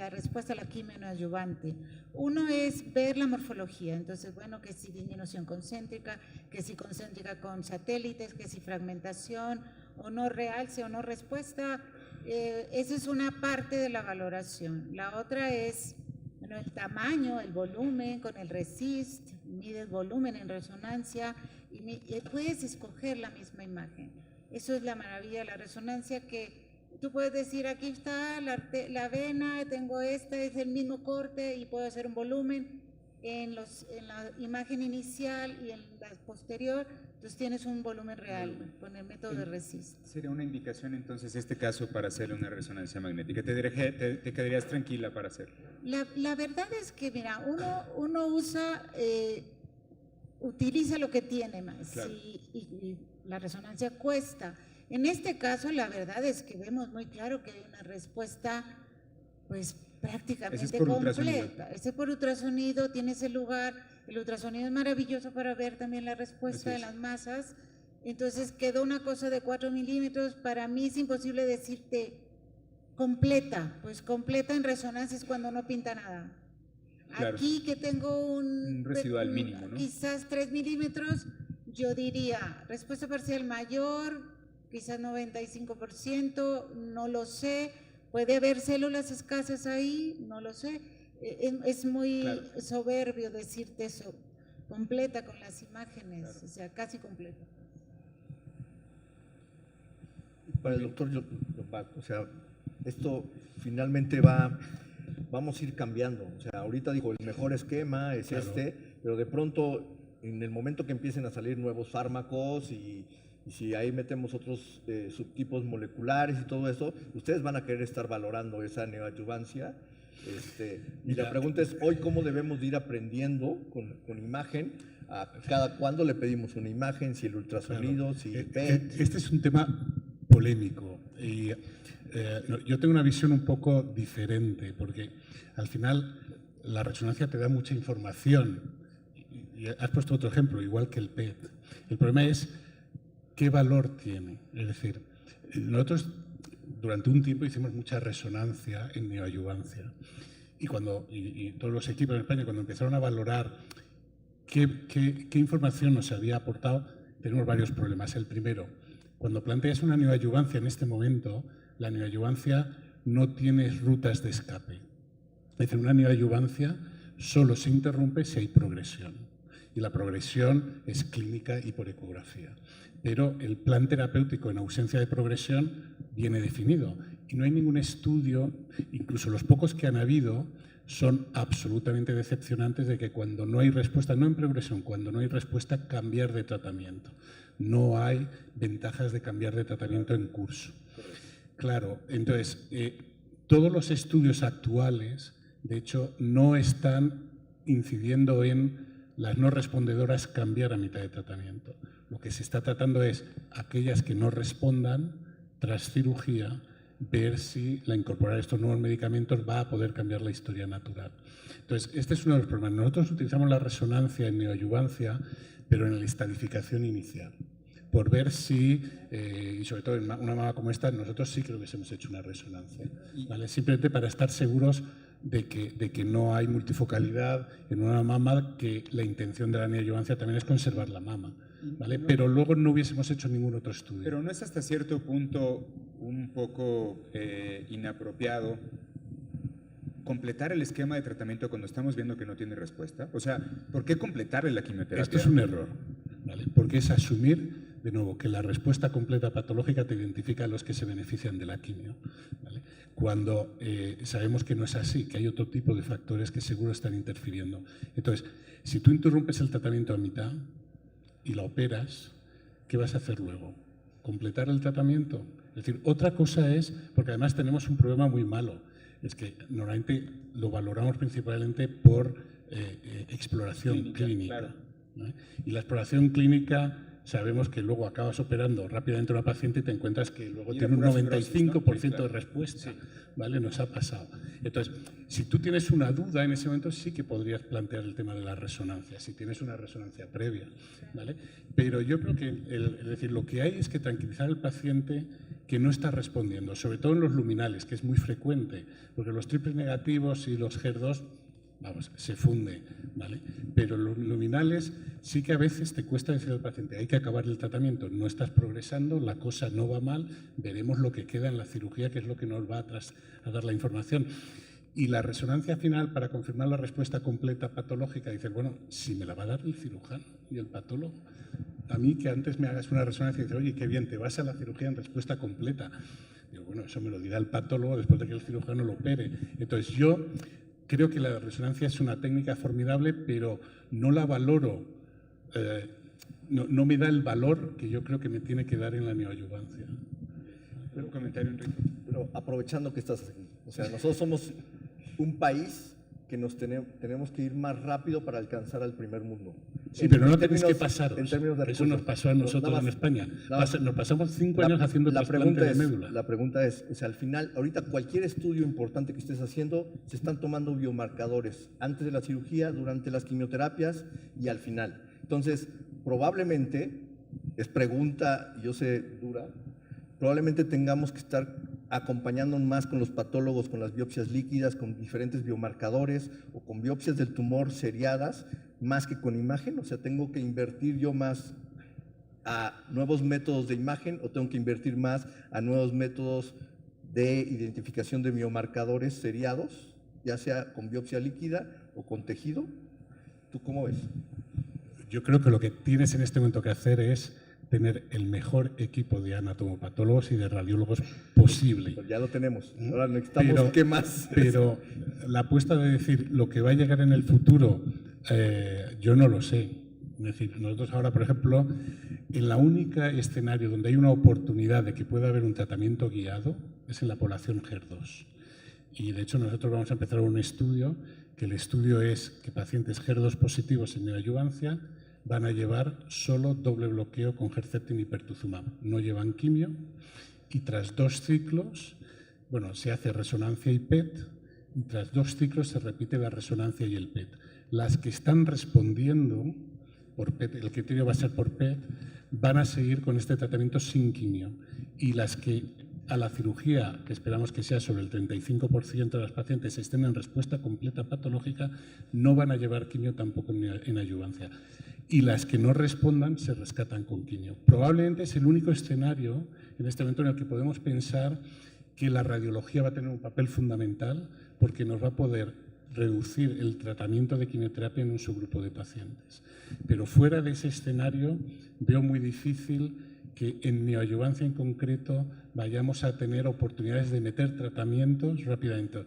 respuesta a la quimio neoadyuvante. Uno es ver la morfología, entonces, bueno, que si disminución concéntrica, que si concéntrica con satélites, que si fragmentación o no realce o no respuesta, esa es una parte de la valoración. La otra es… Bueno, el tamaño, el volumen, con el RECIST, mides volumen en resonancia y puedes escoger la misma imagen. Eso es la maravilla de la resonancia, que tú puedes decir, aquí está la vena, tengo esta, es el mismo corte y puedo hacer un volumen en la imagen inicial y en la posterior, entonces tienes un volumen real con el método de RECIST. Sería una indicación entonces este caso para hacerle una resonancia magnética. Te quedarías tranquila para hacerlo. La verdad es que, mira, uno utiliza lo que tiene más, claro. y la resonancia cuesta. En este caso, la verdad es que vemos muy claro que hay una respuesta, pues, prácticamente completa. Ese es por ultrasonido, tiene ese lugar. El ultrasonido es maravilloso para ver también la respuesta de las masas. Entonces quedó una cosa de 4 milímetros. Para mí es imposible decirte completa, pues completa en resonancia es cuando no pinta nada. Claro. Aquí que tengo un residual mínimo, ¿no? Quizás 3 milímetros, yo diría respuesta parcial mayor, quizás 95%, no lo sé. Puede haber células escasas ahí, no lo sé. Es muy soberbio decirte eso, completa con las imágenes, o sea, casi completa. Para el doctor, o sea, esto finalmente vamos a ir cambiando. O sea, ahorita dijo, el mejor esquema es pero de pronto, en el momento que empiecen a salir nuevos fármacos y si ahí metemos otros subtipos moleculares y todo eso, ustedes van a querer estar valorando esa neoadyuvancia. Y la pregunta es, hoy, ¿cómo debemos de ir aprendiendo con imagen ¿A cada cuándo le pedimos una imagen? Si el ultrasonido, si el PET. Este es un tema polémico y yo tengo una visión un poco diferente, porque al final la resonancia te da mucha información. Y has puesto otro ejemplo, igual que el PET. El problema es qué valor tiene. Es decir, nosotros durante un tiempo hicimos mucha resonancia en neoadyuvancia. Y todos los equipos en España, cuando empezaron a valorar qué información nos había aportado, tenemos varios problemas. El primero, cuando planteas una neoadyuvancia en este momento, la neoadyuvancia no tiene rutas de escape. Es decir, una neoadyuvancia solo se interrumpe si hay progresión. Y la progresión es clínica y por ecografía. Pero el plan terapéutico en ausencia de progresión viene definido. Y no hay ningún estudio, incluso los pocos que han habido, son absolutamente decepcionantes de que cuando no hay respuesta, no en progresión, cuando no hay respuesta, cambiar de tratamiento. No hay ventajas de cambiar de tratamiento en curso. Claro, entonces, todos los estudios actuales, de hecho, no están incidiendo en las no respondedoras cambiar a mitad de tratamiento. Lo que se está tratando es aquellas que no respondan, tras cirugía, ver si la incorporar estos nuevos medicamentos va a poder cambiar la historia natural. Entonces, este es uno de los problemas. Nosotros utilizamos la resonancia en neoadyuvancia, pero en la estadificación inicial, por ver si, y sobre todo en una mama como esta, nosotros sí creo que hemos hecho una resonancia, ¿vale? Simplemente para estar seguros de que no hay multifocalidad en una mama, que la intención de la neoadyuvancia también es conservar la mama, ¿vale? Pero luego no hubiésemos hecho ningún otro estudio. Pero no es hasta cierto punto un poco inapropiado completar el esquema de tratamiento cuando estamos viendo que no tiene respuesta. O sea, ¿por qué completarle la quimioterapia? Esto es un error, ¿vale? Porque es asumir, de nuevo, que la respuesta completa patológica te identifica a los que se benefician de la quimio, ¿vale? Cuando sabemos que no es así, que hay otro tipo de factores que seguro están interfiriendo. Entonces, si tú interrumpes el tratamiento a mitad y la operas, ¿qué vas a hacer luego? ¿Completar el tratamiento? Es decir, otra cosa es, porque además tenemos un problema muy malo, es que normalmente lo valoramos principalmente por exploración clínica, claro. ¿no? Y la exploración clínica sabemos que luego acabas operando rápidamente a una paciente y te encuentras que luego Y tiene un puras 95% fibrosis, ¿no? de respuesta, ¿vale? Nos ha pasado. Entonces, si tú tienes una duda en ese momento, sí que podrías plantear el tema de la resonancia, si tienes una resonancia previa, ¿vale? Pero yo creo que, es decir, lo que hay es que tranquilizar al paciente que no está respondiendo, sobre todo en los luminales, que es muy frecuente, porque los triples negativos y los HER2, vamos, se funde, ¿vale? Pero los luminales sí que a veces te cuesta decir al paciente, hay que acabar el tratamiento, no estás progresando, la cosa no va mal, veremos lo que queda en la cirugía, que es lo que nos va a dar la información. Y la resonancia final, para confirmar la respuesta completa patológica, dices, bueno, si me la va a dar el cirujano y el patólogo, a mí que antes me hagas una resonancia y dices, oye, qué bien, te vas a la cirugía en respuesta completa. Digo, bueno, eso me lo dirá el patólogo después de que el cirujano lo opere. Entonces, yo creo que la resonancia es una técnica formidable, pero no la valoro, no me da el valor que yo creo que me tiene que dar en la neoadyuvancia. ¿Un comentario, Enrique? Pero aprovechando que estás aquí, o sea, nosotros somos un país que tenemos que ir más rápido para alcanzar al primer mundo. Sí, pero no tenéis que pasaros. En términos de eso nos pasó a nosotros en España. Nos pasamos 5 años haciendo trasplante de médula. La pregunta es, o sea, al final, ahorita cualquier estudio importante que estés haciendo, se están tomando biomarcadores antes de la cirugía, durante las quimioterapias y al final. Entonces, probablemente, es pregunta, yo sé, dura, probablemente tengamos que estar acompañándonos más con los patólogos, con las biopsias líquidas, con diferentes biomarcadores o con biopsias del tumor seriadas, más que con imagen. O sea, tengo que invertir yo más a nuevos métodos de imagen o tengo que invertir más a nuevos métodos de identificación de biomarcadores seriados, ya sea con biopsia líquida o con tejido. ¿Tú cómo ves? Yo creo que lo que tienes en este momento que hacer es tener el mejor equipo de anatomopatólogos y de radiólogos posible. Pues ya lo tenemos. Ahora necesitamos ¿qué más? Pero la apuesta de decir lo que va a llegar en el futuro, yo no lo sé. Es decir, nosotros ahora, por ejemplo, en la única escenario donde hay una oportunidad de que pueda haber un tratamiento guiado es en la población HER2. Y de hecho nosotros vamos a empezar un estudio, que el estudio es que pacientes HER2 positivos en neoadyuvancia van a llevar solo doble bloqueo con Herceptin y Pertuzumab. No llevan quimio y tras 2 ciclos, bueno, se hace resonancia y PET y tras 2 ciclos se repite la resonancia y el PET. Las que están respondiendo por PET, el criterio va a ser por PET, van a seguir con este tratamiento sin quimio y las que a la cirugía, que esperamos que sea sobre el 35% de las pacientes, estén en respuesta completa patológica, no van a llevar quimio tampoco en adyuvancia. Y las que no respondan se rescatan con quimio. Probablemente es el único escenario en este momento en el que podemos pensar que la radiología va a tener un papel fundamental porque nos va a poder reducir el tratamiento de quimioterapia en un subgrupo de pacientes. Pero fuera de ese escenario veo muy difícil que en neoadyuvancia en concreto vayamos a tener oportunidades de meter tratamientos rápidamente.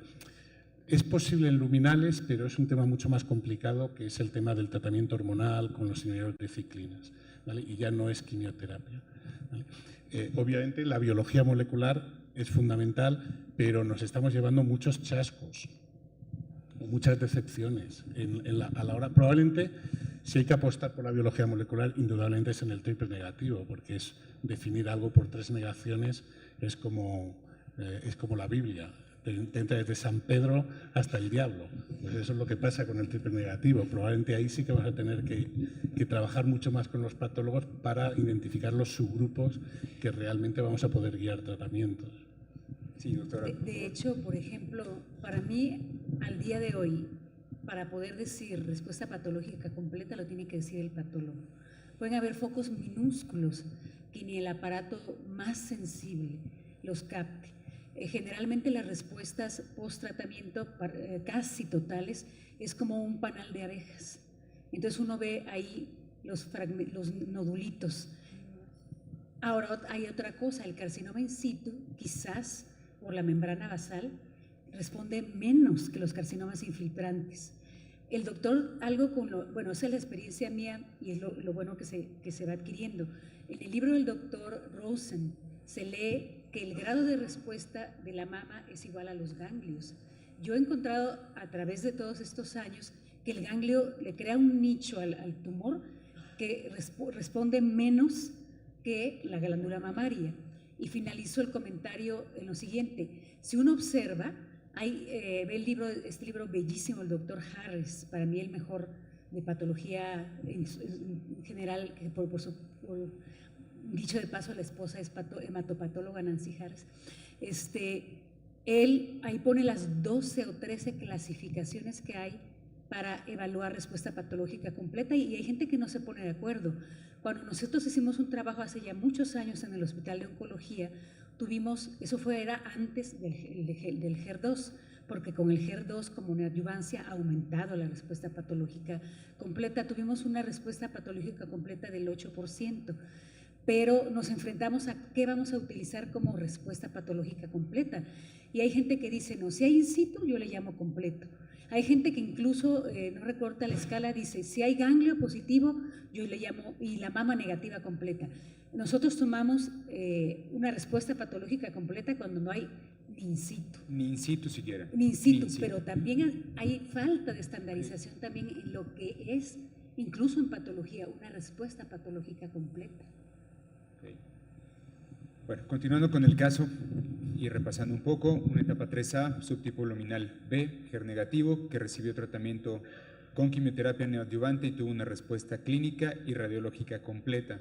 Es posible en luminales, pero es un tema mucho más complicado, que es el tema del tratamiento hormonal con los inhibidores de ciclinas, ¿vale? Y ya no es quimioterapia, ¿vale? Obviamente la biología molecular es fundamental, pero nos estamos llevando muchos chascos, muchas decepciones a la hora. Probablemente, si hay que apostar por la biología molecular, indudablemente es en el triple negativo, porque es definir algo por 3 negaciones, es como la Biblia. Te entra desde San Pedro hasta el diablo. Pues eso es lo que pasa con el triple negativo. Probablemente ahí sí que vas a tener que trabajar mucho más con los patólogos para identificar los subgrupos que realmente vamos a poder guiar tratamientos. Sí, doctora. De hecho, por ejemplo, para mí, al día de hoy, para poder decir respuesta patológica completa, lo tiene que decir el patólogo. Pueden haber focos minúsculos que ni el aparato más sensible los capte. Generalmente las respuestas post-tratamiento casi totales es como un panal de abejas. Entonces uno ve ahí los nodulitos. Ahora hay otra cosa, el carcinoma in situ, quizás por la membrana basal, responde menos que los carcinomas infiltrantes. El doctor, bueno, esa es la experiencia mía y es lo bueno que se va adquiriendo. En el libro del doctor Rosen se lee que el grado de respuesta de la mama es igual a los ganglios. Yo he encontrado a través de todos estos años que el ganglio le crea un nicho al tumor que responde menos que la glándula mamaria. Y finalizo el comentario en lo siguiente: si uno observa, ve este libro bellísimo del doctor Harris, para mí el mejor de patología en general, que por dicho de paso, la esposa es hematopatóloga, Nancy Harris. Él ahí pone las 12 o 13 clasificaciones que hay para evaluar respuesta patológica completa y hay gente que no se pone de acuerdo. Cuando nosotros hicimos un trabajo hace ya muchos años en el Hospital de Oncología, era antes del HER2, porque con el HER2 como neoadyuvancia ha aumentado la respuesta patológica completa. Tuvimos una respuesta patológica completa del 8%, pero nos enfrentamos a qué vamos a utilizar como respuesta patológica completa. Y hay gente que dice, no, si hay in situ, yo le llamo completo. Hay gente que incluso, no recorta la escala, dice, si hay ganglio positivo, yo le llamo, y la mama negativa completa. Nosotros tomamos una respuesta patológica completa cuando no hay ni in situ. Ni in situ siquiera. Ni in situ, pero también hay falta de estandarización también en lo que es, incluso en patología, una respuesta patológica completa. Okay. Bueno, continuando con el caso y repasando un poco, una etapa 3A, subtipo luminal B, HER negativo, que recibió tratamiento con quimioterapia neoadyuvante y tuvo una respuesta clínica y radiológica completa.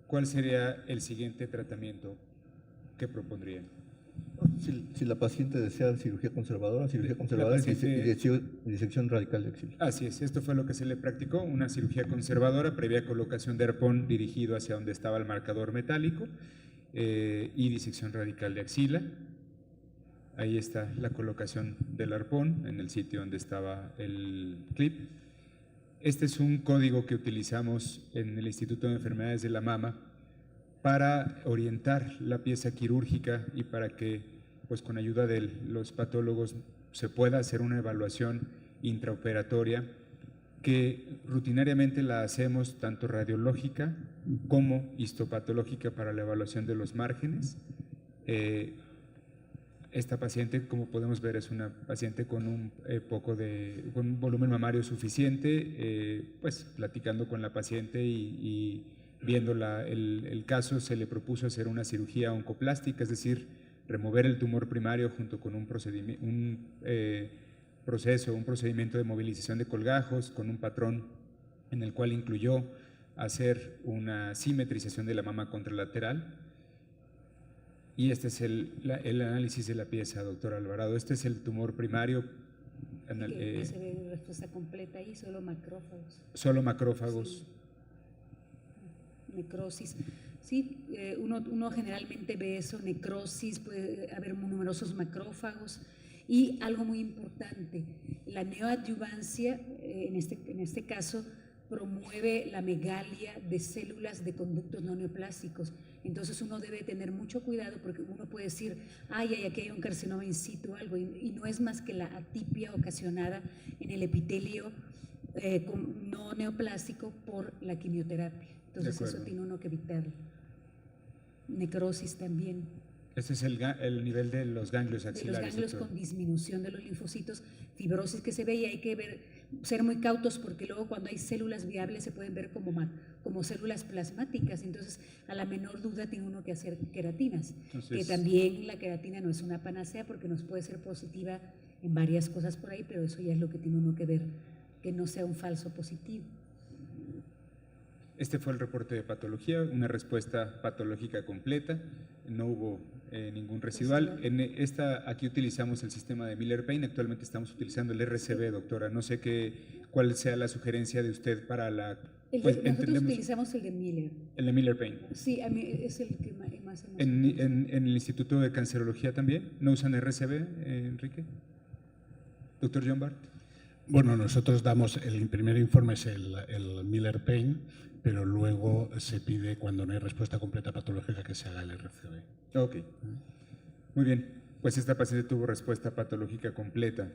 ¿Cuál sería el siguiente tratamiento que propondrían? Si la paciente desea cirugía conservadora y disección radical de axila. Así es, esto fue lo que se le practicó, una cirugía conservadora previa colocación de arpón dirigido hacia donde estaba el marcador metálico y disección radical de axila. Ahí está la colocación del arpón en el sitio donde estaba el clip. Este es un código que utilizamos en el Instituto de Enfermedades de la Mama para orientar la pieza quirúrgica y para que, pues con ayuda de los patólogos, se pueda hacer una evaluación intraoperatoria que rutinariamente la hacemos tanto radiológica como histopatológica para la evaluación de los márgenes. Esta paciente, como podemos ver, es una paciente con un con un volumen mamario suficiente. Pues platicando con la paciente y viendo el caso, se le propuso hacer una cirugía oncoplástica, es decir, remover el tumor primario junto con un procedimiento de movilización de colgajos con un patrón en el cual incluyó hacer una simetrización de la mama contralateral. Y este es el análisis de la pieza, doctor Alvarado. Este es el tumor primario. Que se ve respuesta completa ahí, solo macrófagos. Solo macrófagos. Sí. Necrosis. Sí, uno generalmente ve eso, necrosis, puede haber numerosos macrófagos. Y algo muy importante, la neoadyuvancia, en este caso, promueve la megalia de células de conductos no neoplásicos. Entonces uno debe tener mucho cuidado porque uno puede decir, ay, aquí hay un carcinoma in situ o algo, y no es más que la atipia ocasionada en el epitelio no neoplásico por la quimioterapia. Entonces eso tiene uno que evitarlo. Necrosis también. Este es el nivel de los ganglios De axilares. los ganglios doctor. con disminución de los linfocitos, fibrosis que se ve, y hay que ser muy cautos porque luego cuando hay células viables se pueden ver como células plasmáticas. Entonces, a la menor duda tiene uno que hacer queratinas. Entonces, que también la queratina no es una panacea porque nos puede ser positiva en varias cosas por ahí, pero eso ya es lo que tiene uno que ver, que no sea un falso positivo. este fue el reporte de patología, una respuesta patológica completa, no hubo ningún residual. Aquí utilizamos el sistema de Miller-Payne, actualmente estamos utilizando el RCB, doctora. No sé cuál sea la sugerencia de usted para la... Nosotros utilizamos el de Miller. El de Miller-Payne. Sí, a mí es el que más hemos ¿En el Instituto de Cancerología también? ¿No usan RCB, Enrique? ¿Doctor John Bart? Bueno, nosotros damos, el primer informe es el Miller-Payne, pero luego se pide, cuando no hay respuesta completa patológica, que se haga el RCB. Ok, muy bien. Pues esta paciente tuvo respuesta patológica completa.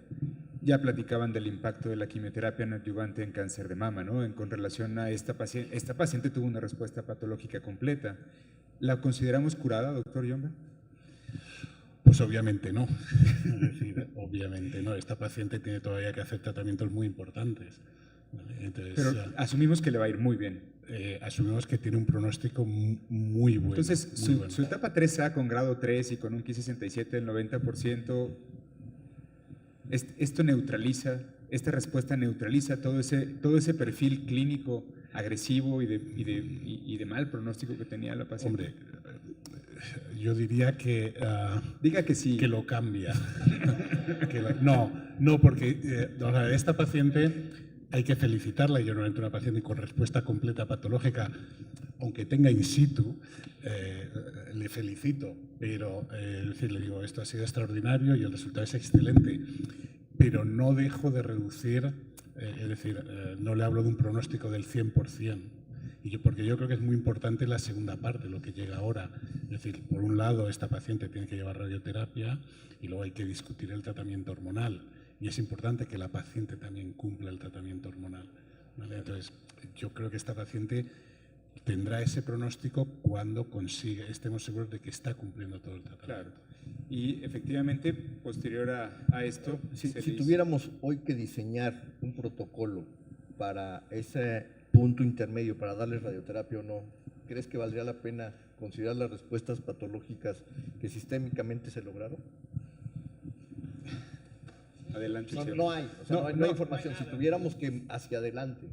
Ya platicaban del impacto de la quimioterapia neoadyuvante en cáncer de mama, ¿no? Con relación a esta paciente tuvo una respuesta patológica completa. ¿La consideramos curada, doctor Yomba? Pues obviamente no. Es decir, obviamente no. Esta paciente tiene todavía que hacer tratamientos muy importantes. ¿Vale? Entonces, pero asumimos que le va a ir muy bien. Asumimos que tiene un pronóstico muy bueno. Entonces, su etapa 3A con grado 3 y con un Ki67 del 90%, esto neutraliza, esta respuesta neutraliza todo ese perfil clínico agresivo y de mal pronóstico que tenía la paciente. Hombre, yo diría que... diga que sí. Que lo cambia. No, porque esta paciente... Hay que felicitarla, yo no entro a una paciente con respuesta completa patológica, aunque tenga in situ, le felicito, pero es decir, le digo, esto ha sido extraordinario y el resultado es excelente, pero no dejo de reducir, es decir, no le hablo de un pronóstico del 100%, porque yo creo que es muy importante la segunda parte, lo que llega ahora. Es decir, por un lado, esta paciente tiene que llevar radioterapia y luego hay que discutir el tratamiento hormonal. Y es importante que la paciente también cumpla el tratamiento hormonal, ¿vale? Entonces, yo creo que esta paciente tendrá ese pronóstico cuando estemos seguros de que está cumpliendo todo el tratamiento. Claro. Y efectivamente, posterior a esto... Si tuviéramos hoy que diseñar un protocolo para ese punto intermedio, para darle radioterapia o no, ¿crees que valdría la pena considerar las respuestas patológicas que sistémicamente se lograron? Adelante. No hay información. Si tuviéramos que hacia adelante.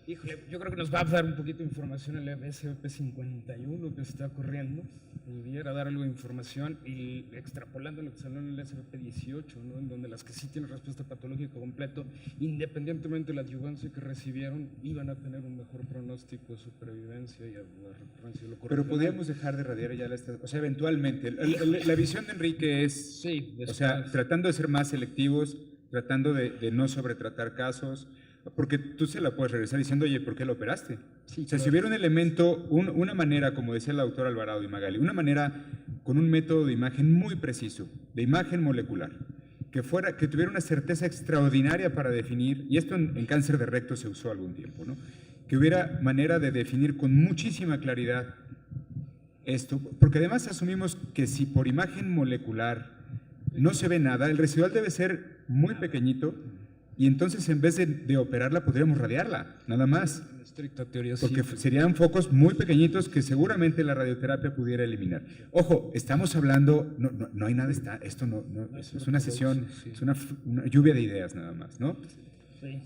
Híjole, yo creo que nos va a dar un poquito de información el SBP51 que está corriendo. Pudiera dar algo de información y extrapolando lo que salió en el SBP18, ¿no? En donde las que sí tienen respuesta patológica completo, independientemente de la adyuvancia que recibieron, iban a tener un mejor pronóstico de supervivencia y a la recurrencia de lo correcto. Pero podríamos dejar de radiar ya o sea, eventualmente. La visión de Enrique es, sí, o sea, tratando de ser más selectivos, tratando de no sobretratar casos, porque tú se la puedes regresar diciendo, oye, ¿por qué lo operaste? Sí, o sea, si hubiera un elemento, una manera, como decía el doctor Alvarado y Magali, una manera con un método de imagen muy preciso, de imagen molecular, que tuviera una certeza extraordinaria para definir, y esto en cáncer de recto se usó algún tiempo, ¿no? Que hubiera manera de definir con muchísima claridad esto, porque además asumimos que si por imagen molecular no se ve nada, el residual debe ser muy pequeñito y entonces en vez de operarla podríamos radiarla, nada más. En estricta teoría Porque sí. serían focos muy pequeñitos que seguramente la radioterapia pudiera eliminar. Ojo, estamos hablando, no hay nada, esto es una sesión, Sí. es una lluvia de ideas nada más, ¿no? Sí.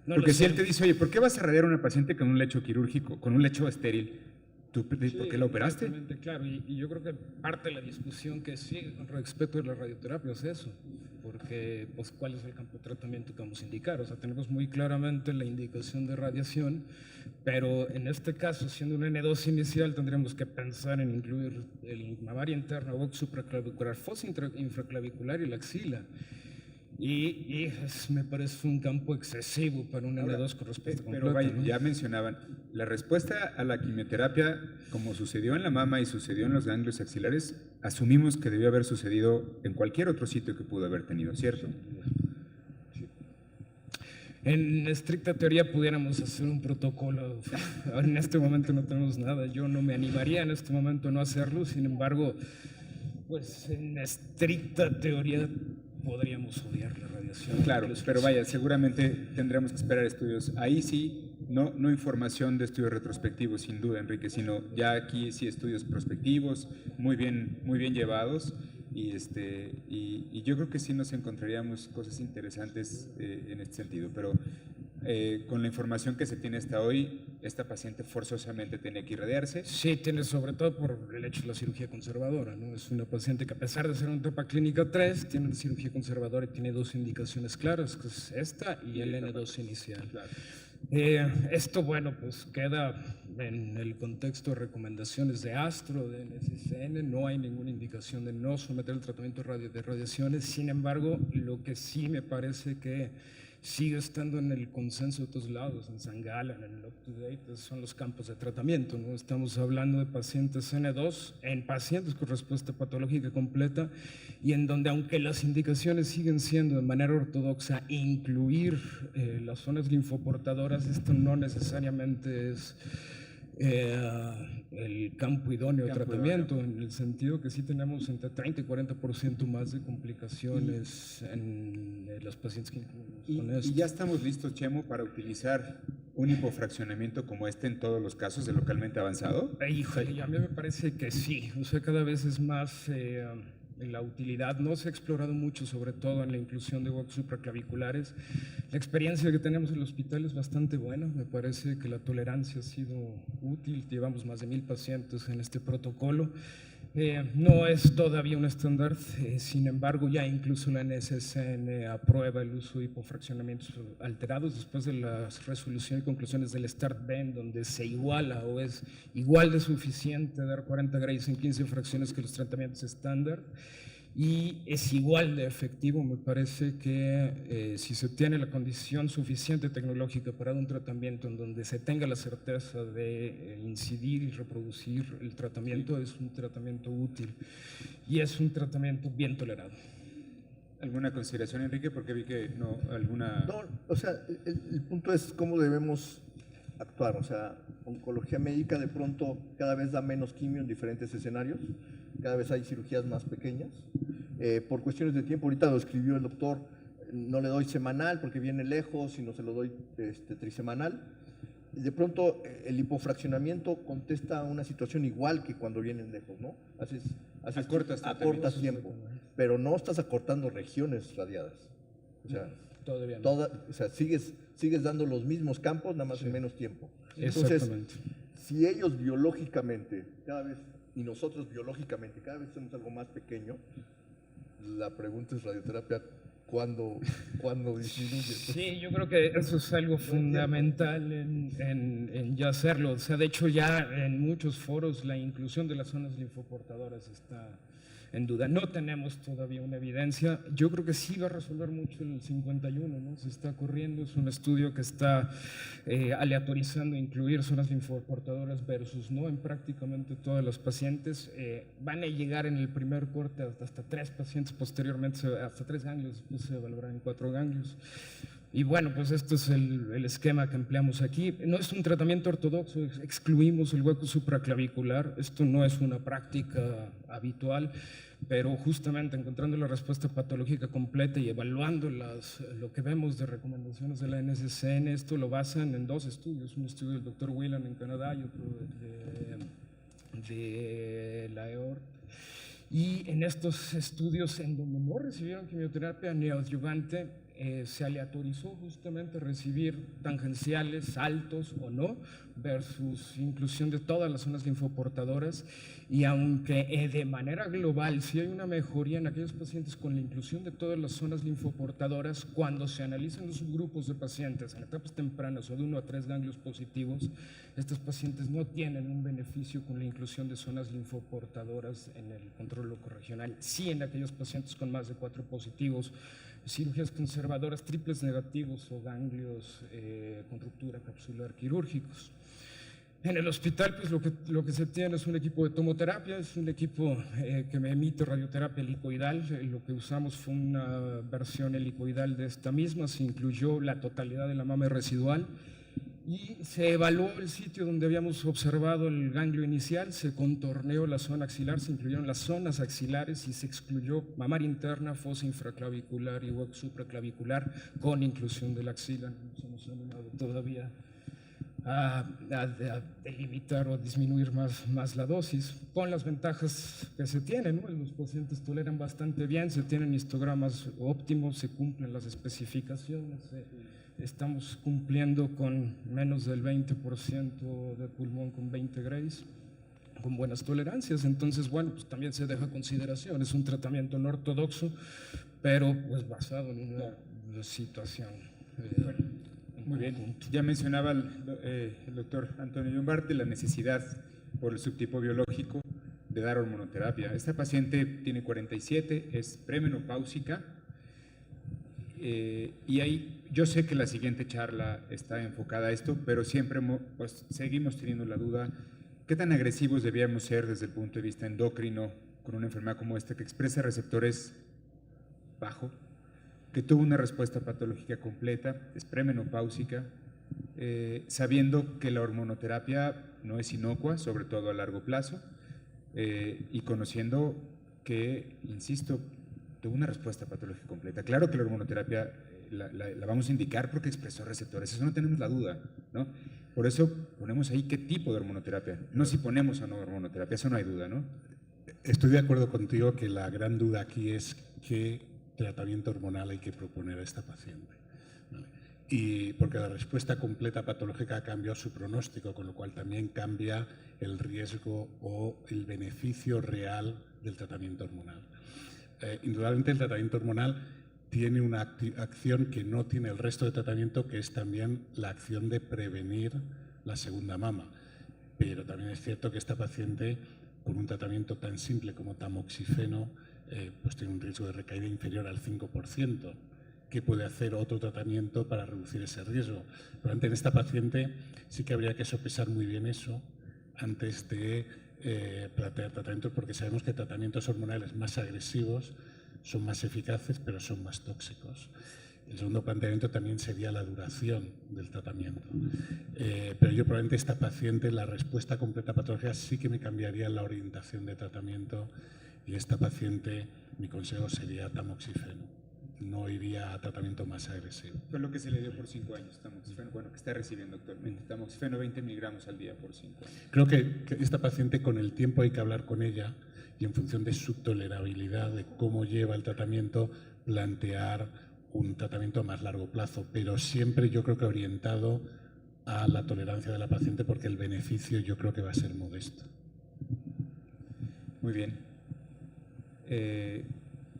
No Porque lo si sé. él te dice, oye, ¿por qué vas a radiar a una paciente con un lecho quirúrgico, con un lecho estéril? ¿Tú por qué la operaste? Exactamente, claro, y yo creo que parte de la discusión que sigue con respecto a la radioterapia es eso, porque pues cuál es el campo de tratamiento que vamos a indicar, o sea, tenemos muy claramente la indicación de radiación, pero en este caso, siendo un N2 inicial, tendríamos que pensar en incluir el mamaria interna, box supraclavicular, fosa infraclavicular y la axila. Y me parece un campo excesivo para un N2 con respuesta Pero completa, vaya, ¿no? ya mencionaban, la respuesta a la quimioterapia, como sucedió en la mama y sucedió en los ganglios axilares, asumimos que debió haber sucedido en cualquier otro sitio que pudo haber tenido, ¿cierto? En estricta teoría pudiéramos hacer un protocolo. En este momento no tenemos nada. Yo no me animaría en este momento a no hacerlo. Sin embargo, pues en estricta teoría podríamos odiar la radiación. Claro, Incluso pero vaya, seguramente tendremos que esperar estudios. Ahí sí, no información de estudios retrospectivos, sin duda, Enrique, sino ya aquí sí estudios prospectivos, muy bien llevados. Y yo creo que sí nos encontraríamos cosas interesantes en este sentido, pero con la información que se tiene hasta hoy, esta paciente forzosamente tiene que irradiarse. Sí, tiene sobre todo por el hecho de la cirugía conservadora, ¿no? Es una paciente que a pesar de ser una etapa clínica 3, tiene una cirugía conservadora y tiene dos indicaciones claras, que es esta y el N2 inicial. Claro. Esto, bueno, pues queda en el contexto de recomendaciones de ASTRO, de NCCN, no hay ninguna indicación de no someter el tratamiento de radiaciones, sin embargo, lo que sí me parece que sigue estando en el consenso de todos lados, en St. Gallen, en el UpToDate, son los campos de tratamiento, ¿no? Estamos hablando de pacientes N2, en pacientes con respuesta patológica completa y en donde, aunque las indicaciones siguen siendo de manera ortodoxa incluir las zonas linfoportadoras, esto no necesariamente es el campo idóneo de tratamiento, en el sentido que sí tenemos entre 30 y 40% más de complicaciones en los pacientes que incluimos con esto. Y ya estamos listos, Chemo, para utilizar un hipofraccionamiento como este en todos los casos de localmente avanzado. Híjole, a mí me parece que sí, o sea, cada vez es más la utilidad. No se ha explorado mucho, sobre todo en la inclusión de WOC supraclaviculares. La experiencia que tenemos en el hospital es bastante buena, me parece que la tolerancia ha sido útil, llevamos más de 1000 pacientes en este protocolo. No es todavía un estándar, sin embargo ya incluso la NCCN aprueba el uso de hipofraccionamientos alterados después de la resolución y conclusiones del START-BEN, donde se iguala o es igual de suficiente dar 40 Grays en 15 fracciones que los tratamientos estándar. Y es igual de efectivo, me parece que si se tiene la condición suficiente tecnológica para un tratamiento en donde se tenga la certeza de incidir y reproducir el tratamiento, es un tratamiento útil y es un tratamiento bien tolerado. ¿Alguna consideración, Enrique? Porque vi que no, alguna... No, o sea, el punto es cómo debemos actuar. O sea, oncología médica de pronto cada vez da menos quimio en diferentes escenarios, cada vez hay cirugías más pequeñas. Por cuestiones de tiempo, ahorita lo escribió el doctor, no le doy semanal porque viene lejos, sino se lo doy trisemanal. De pronto el hipofraccionamiento contesta a una situación igual que cuando vienen lejos, ¿no? Acortas tiempo, pero no estás acortando regiones radiadas. O sea, todavía no. o sea, sigues dando los mismos campos, nada más en menos tiempo. Exactamente. Entonces, si ellos biológicamente, cada vez, y nosotros biológicamente, cada vez hacemos algo más pequeño, la pregunta es radioterapia, ¿cuándo disminuye? Sí, yo creo que eso es algo fundamental en ya hacerlo. O sea, de hecho ya en muchos foros la inclusión de las zonas linfoportadoras está en duda. No tenemos todavía una evidencia. Yo creo que sí va a resolver mucho el 51, ¿no? Se está corriendo, es un estudio que está aleatorizando incluir zonas linfoportadoras versus no en prácticamente todas las pacientes. Van a llegar en el primer corte hasta 3 pacientes, posteriormente hasta 3 ganglios, después se evaluarán en 4 ganglios. Y bueno, pues esto es el esquema que empleamos aquí. No es un tratamiento ortodoxo, excluimos el hueco supraclavicular. Esto no es una práctica habitual, pero justamente encontrando la respuesta patológica completa y evaluando lo que vemos de recomendaciones de la NCCN, esto lo basan en 2 estudios, un estudio del Dr. Whelan en Canadá y otro de la EOR. Y en estos estudios en donde no recibieron quimioterapia neoadyuvante, se aleatorizó justamente recibir tangenciales altos o no versus inclusión de todas las zonas linfoportadoras, y aunque de manera global sí hay una mejoría en aquellos pacientes con la inclusión de todas las zonas linfoportadoras, cuando se analizan los subgrupos de pacientes en etapas tempranas o de 1 a 3 ganglios positivos, estos pacientes no tienen un beneficio con la inclusión de zonas linfoportadoras en el control locorregional. Sí, en aquellos pacientes con más de 4 positivos, cirugías conservadoras, triples negativos o ganglios con ruptura capsular quirúrgicos. En el hospital, pues lo que se tiene es un equipo de tomoterapia, es un equipo que me emite radioterapia helicoidal. Lo que usamos fue una versión helicoidal de esta misma, se incluyó la totalidad de la mama residual y se evaluó el sitio donde habíamos observado el ganglio inicial, se contorneó la zona axilar, se incluyeron las zonas axilares y se excluyó mamaria interna, fosa infraclavicular y hueco supraclavicular con inclusión de la axila. No nos hemos animado todavía a delimitar o a disminuir más la dosis, con las ventajas que se tienen, ¿no? Los pacientes toleran bastante bien, se tienen histogramas óptimos, se cumplen las especificaciones, estamos cumpliendo con menos del 20% de pulmón con 20 Grays, con buenas tolerancias. Entonces, bueno, pues también se deja consideración, es un tratamiento no ortodoxo, pero pues basado en una situación. Muy bien, ya mencionaba el doctor Antonio Llombarte la necesidad por el subtipo biológico de dar hormonoterapia. Esta paciente tiene 47, es premenopáusica y ahí yo sé que la siguiente charla está enfocada a esto, pero siempre pues, seguimos teniendo la duda, ¿qué tan agresivos debíamos ser desde el punto de vista endocrino con una enfermedad como esta que expresa receptores bajo, que tuvo una respuesta patológica completa, es premenopáusica, sabiendo que la hormonoterapia no es inocua, sobre todo a largo plazo, y conociendo que, insisto, tuvo una respuesta patológica completa. Claro que la hormonoterapia la vamos a indicar porque expresó receptores, eso no tenemos la duda, ¿no? Por eso ponemos ahí qué tipo de hormonoterapia, no si ponemos o no hormonoterapia, eso no hay duda, ¿no? Estoy de acuerdo contigo que la gran duda aquí es qué tratamiento hormonal hay que proponer a esta paciente. ¿Vale? Y porque la respuesta completa patológica ha cambiado su pronóstico, con lo cual también cambia el riesgo o el beneficio real del tratamiento hormonal. Indudablemente el tratamiento hormonal tiene una acción que no tiene el resto de tratamiento, que es también la acción de prevenir la segunda mama. Pero también es cierto que esta paciente, con un tratamiento tan simple como tamoxifeno, pues tiene un riesgo de recaída inferior al 5%. ¿Qué puede hacer otro tratamiento para reducir ese riesgo? Probablemente en esta paciente sí que habría que sopesar muy bien eso antes de plantear tratamientos, porque sabemos que tratamientos hormonales más agresivos son más eficaces, pero son más tóxicos. El segundo planteamiento también sería la duración del tratamiento. Pero yo probablemente esta paciente, la respuesta completa patológica sí que me cambiaría la orientación de tratamiento, y esta paciente, mi consejo sería tamoxifeno. No iría a tratamiento más agresivo. Fue lo que se le dio por 5 años, tamoxifeno, bueno, que está recibiendo actualmente, tamoxifeno 20 miligramos al día por 5 años. Creo que esta paciente, con el tiempo hay que hablar con ella y en función de su tolerabilidad, de cómo lleva el tratamiento, plantear un tratamiento a más largo plazo, pero siempre yo creo que orientado a la tolerancia de la paciente, porque el beneficio yo creo que va a ser modesto. Muy bien.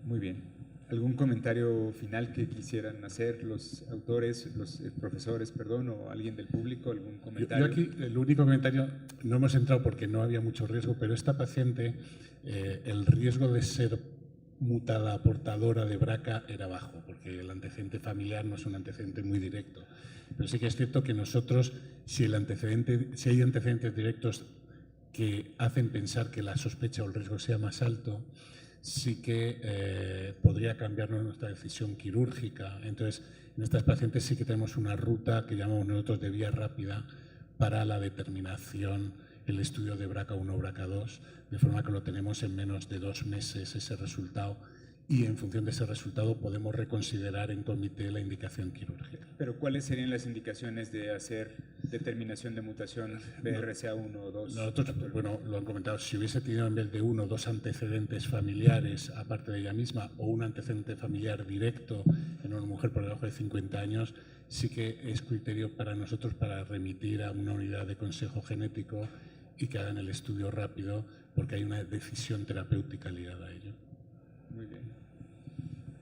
Muy bien. ¿Algún comentario final que quisieran hacer los autores, los profesores, perdón, o alguien del público? ¿Algún comentario? Yo aquí, el único comentario, no hemos entrado porque no había mucho riesgo, pero esta paciente, el riesgo de ser mutada portadora de BRCA era bajo, porque el antecedente familiar no es un antecedente muy directo. Pero sí que es cierto que nosotros, si hay antecedentes directos que hacen pensar que la sospecha o el riesgo sea más alto, sí que podría cambiarnos nuestra decisión quirúrgica. Entonces, en estas pacientes sí que tenemos una ruta que llamamos nosotros de vía rápida para la determinación, el estudio de BRCA1 o BRCA2, de forma que lo tenemos en menos de 2 meses ese resultado, y en función de ese resultado podemos reconsiderar en comité la indicación quirúrgica. Pero ¿cuáles serían las indicaciones de hacer determinación de mutación BRCA1 o 2? Nosotros, bueno, lo han comentado, si hubiese tenido en vez de 1 o 2 antecedentes familiares, aparte de ella misma, o un antecedente familiar directo en una mujer por debajo de 50 años, sí que es criterio para nosotros para remitir a una unidad de consejo genético y que hagan el estudio rápido, porque hay una decisión terapéutica ligada a ello. Muy bien.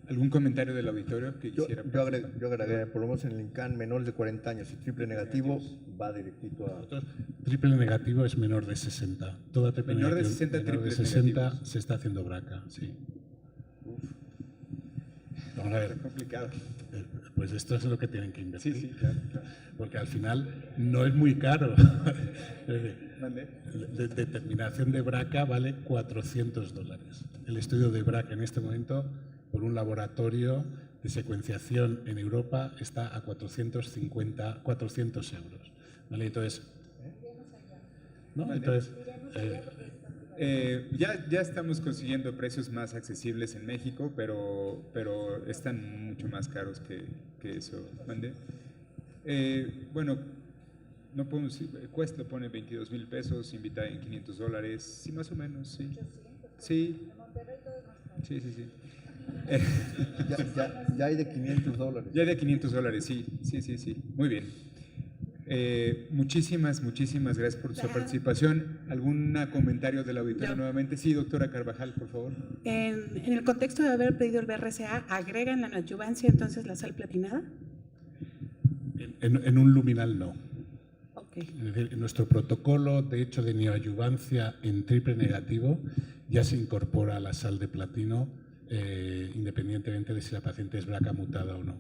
¿Algún comentario del auditorio que quisiera? Yo agregaría, por lo menos en el INCAN, menores de 40 años y triple negativo, va directito a... Nosotros, triple negativo es menor de 60. Toda triple Menor de negativo, 60 menor de triples 60 negativos. se está haciendo BRCA, sí. Vamos a ver, Está complicado. pues esto es lo que tienen que Sí, invertir. sí, claro, claro. Porque al final no es muy caro. Es decir, ¿Mande? determinación de BRCA vale $400. El estudio de BRCA en este momento, por un laboratorio de secuenciación en Europa, está a 400 euros. ¿Vale? Entonces, ¿no? Entonces Ya estamos consiguiendo precios más accesibles en México, pero están mucho más caros que eso. ¿Mande? Bueno, no podemos, Quest lo pone 22,000 pesos, Invitae en $500, sí, más o menos, sí. Sí. Sí, sí, sí. Ya hay de $500. Ya de $500, sí, sí, sí, sí. Muy bien. Muchísimas gracias por su participación. ¿Algún comentario del auditorio Yo. nuevamente? Sí, doctora Carvajal, por favor. En el contexto de haber pedido el BRCA, ¿agregan la neoadyuvancia entonces la sal platinada? en un luminal no. Ok. Es decir, en nuestro protocolo, de hecho, de neoadyuvancia en triple negativo, ya se incorpora la sal de platino, independientemente de si la paciente es BRCA mutada o no.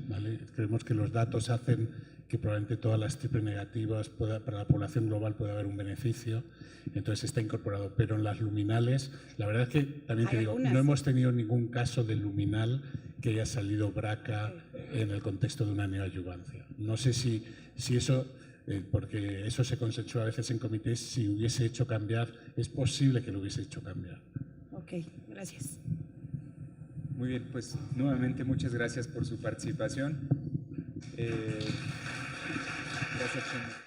¿Vale? Creemos que los datos hacen que probablemente todas las triple negativas para la población global pueda haber un beneficio, entonces está incorporado. Pero en las luminales, la verdad es que también te Hay digo, algunas. no hemos tenido ningún caso de luminal que haya salido BRCA en el contexto de una neoadyuvancia. No sé si eso, porque eso se consensúa a veces en comités, si hubiese hecho cambiar, es posible que lo hubiese hecho cambiar. Ok, gracias. Muy bien, pues nuevamente muchas gracias por su participación. Gracias, Chema.